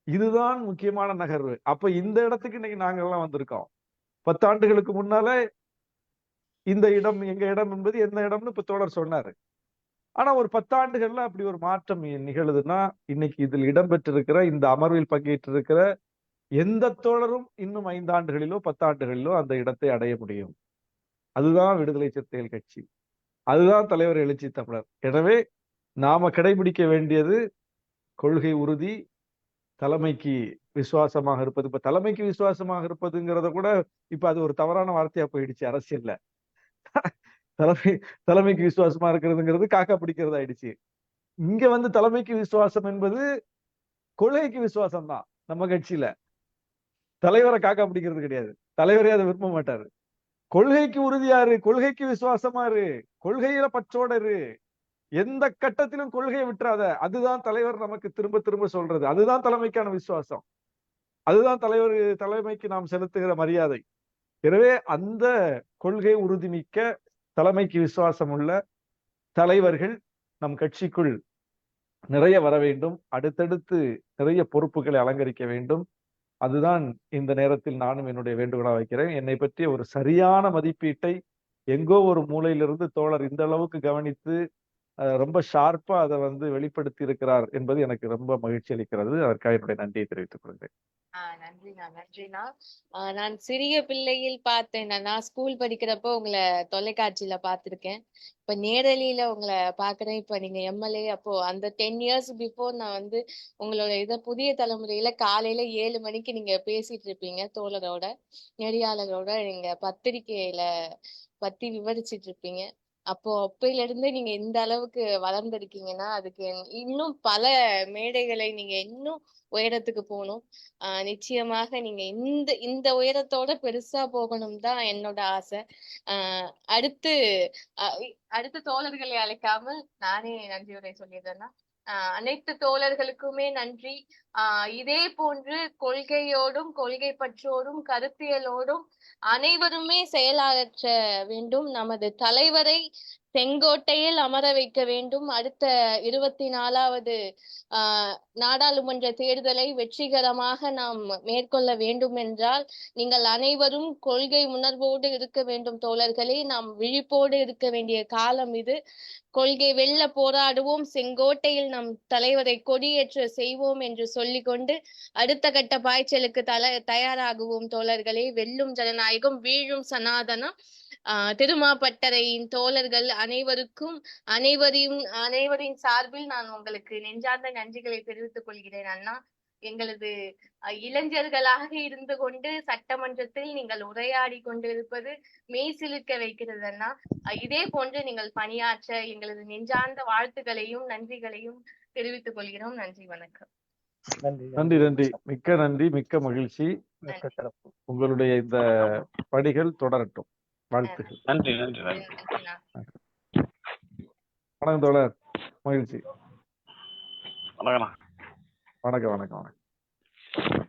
[SPEAKER 4] இதுதான் முக்கியமான நகர்வு. அப்ப இந்த இடத்துக்கு இன்னைக்கு நாங்கெல்லாம் வந்திருக்கோம். 10 ஆண்டுகளுக்கு முன்னால இந்த இடம் எங்க இடம் என்பது என்ன இடம்னு இப்ப தோழர் சொன்னாரு. ஆனா ஒரு 10 ஆண்டுகள்ல அப்படி ஒரு மாற்றம் நிகழுதுன்னா, இன்னைக்கு இதில் இடம்பெற்றிருக்கிற இந்த அமர்வில் பங்கேற்றிருக்கிற எந்த தோழரும் இன்னும் 5 ஆண்டுகளிலோ 10 ஆண்டுகளிலோ அந்த இடத்தை அடைய முடியும். அதுதான் விடுதலை சிறுத்தைகள் கட்சி, அதுதான் தலைவர் எழுச்சி தமிழர். எனவே நாம கடைபிடிக்க வேண்டியது கொள்கை உறுதி, தலைமைக்கு விசுவாசமாக இருப்பது. இப்ப தலைமைக்கு விசுவாசமாக இருப்பதுங்கிறத கூட இப்ப அது ஒரு தவறான வார்த்தையா போயிடுச்சு அரசியல்ல. தலைமைக்கு விசுவாசமா இருக்கிறதுங்கிறது காக்கா பிடிக்கிறது ஆயிடுச்சு. இங்க தலைமைக்கு விசுவாசம் என்பது கொள்கைக்கு விசுவாசம் தான். நம்ம கட்சியில தலைவரை காக்கா பிடிக்கிறது கிடையாது, தலைவரே அதை விரும்ப மாட்டாரு. கொள்கைக்கு உறுதியாரு, கொள்கைக்கு விசுவாசமாரு, கொள்கையில பற்றோட இரு, எந்த கட்டத்திலும் கொள்கையை விட்டுறாத. அதுதான் தலைவர் நமக்கு திரும்ப திரும்ப சொல்றது. அதுதான் தலைமைக்கான விசுவாசம், அதுதான் தலைமைக்கு நாம் செலுத்துகிற மரியாதை. எனவே அந்த கொள்கை உறுதிமிக்க, தலைமைக்கு விசுவாசம் உள்ள தலைவர்கள் நம் கட்சிக்குள் நிறைய வர வேண்டும். அடுத்தடுத்து நிறைய பொறுப்புகளை அலங்கரிக்க வேண்டும். அதுதான் இந்த நேரத்தில் நானும் என்னுடைய வேண்டுகோளா வைக்கிறேன். என்னை பற்றிய ஒரு சரியான மதிப்பீட்டை எங்கோ ஒரு மூலையிலிருந்து தோழர் இந்த அளவுக்கு கவனித்து ரொம்ப ஷார்ப்பா அதை வெளிப்படுத்தி இருக்கிறார் என்பது எனக்கு ரொம்ப மகிழ்ச்சி அளிக்கிறது. அதற்காக என்னுடைய நன்றியை தெரிவித்துக் கொள்கிறேன்.
[SPEAKER 1] நன்றிண்ணா. நான் சிறிய பிள்ளையில் பார்த்தேன். நான் ஸ்கூல் படிக்கிறப்போ உங்களை தொலைக்காட்சியில பார்த்திருக்கேன். இப்ப நேரலியில உங்களை பாக்குறேன். இப்ப நீங்க MLA. அப்போ அந்த 10 years பிஃபோர் நான் உங்களோட புதிய தலைமுறையில காலையில 7 மணிக்கு நீங்க பேசிட்டு இருப்பீங்க தோழரோட, நெறியாளரோட. நீங்க பத்திரிகையில பத்தி விவரிச்சிட்டு இருப்பீங்க. அப்பையில இருந்து நீங்க இந்த அளவுக்கு வளர்ந்திருக்கீங்கன்னா அதுக்கு இன்னும் பல மேடைகளை நீங்க இன்னும் உயரத்துக்கு போகணும். நிச்சயமாக நீங்க இந்த உயரத்தோட பெருசா போகணும் தான் என்னோட ஆசை. அடுத்த தோழர்களை அழைக்காமல் நானே நன்றியுரை சொல்லிடுறேன்னா, அனைத்து தோழர்களுக்குமே நன்றி. இதே போன்று கொள்கையோடும், கொள்கை பற்றோடும், கருத்தியலோடும் அனைவருமே செயலாற்ற வேண்டும். நமது தலைவரை செங்கோட்டையில் அமர வைக்க வேண்டும். அடுத்த 24வது நாடாளுமன்ற தேர்தலை வெற்றிகரமாக நாம் மேற்கொள்ள வேண்டும் என்றால் நீங்கள் அனைவரும் கொள்கை உணர்வோடு இருக்க வேண்டும் தோழர்களே. நாம் விழிப்போடு இருக்க வேண்டிய காலம் இது. கொள்கை வெல்ல போராடுவோம், செங்கோட்டையில் நம் தலைவரை கொடியேற்ற செய்வோம் என்று சொல்லிக்கொண்டு அடுத்த கட்ட பாய்ச்சலுக்கு தயாராகுவோம் தோழர்களே. வெல்லும் ஜனநாயகம், வீழும் சனாதனம். திருமாப்பட்டறையின் தோழர்கள் அனைவரின் சார்பில் நான் உங்களுக்கு நெஞ்சார்ந்த நன்றிகளை தெரிவித்துக் கொள்கிறேன் அண்ணா. எங்களது இளைஞர்களாக இருந்து கொண்டு சட்டமன்றத்தில் நீங்கள் உரையாடி கொண்டிருப்பது மெய் சிலிர்க்க வைக்கிறது அண்ணா. இதே போன்று நீங்கள் பணியாற்ற எங்களது நெஞ்சார்ந்த வாழ்த்துக்களையும் நன்றிகளையும் தெரிவித்துக் கொள்கிறோம். நன்றி, வணக்கம்.
[SPEAKER 2] நன்றி
[SPEAKER 4] நன்றி நன்றி, மிக்க நன்றி, மிக்க மகிழ்ச்சி.
[SPEAKER 2] மிக்க சிறப்பு.
[SPEAKER 4] உங்களுடைய இந்த பணிகள் தொடரட்டும். வாழ்த்துகள்.
[SPEAKER 7] நன்றி நன்றி நன்றி.
[SPEAKER 1] நன்றிண்ணா.
[SPEAKER 4] வணக்கம் தோழர், மகிழ்ச்சி.
[SPEAKER 7] வணக்கம்.
[SPEAKER 4] வணக்கம் வணக்கம் வணக்கம்.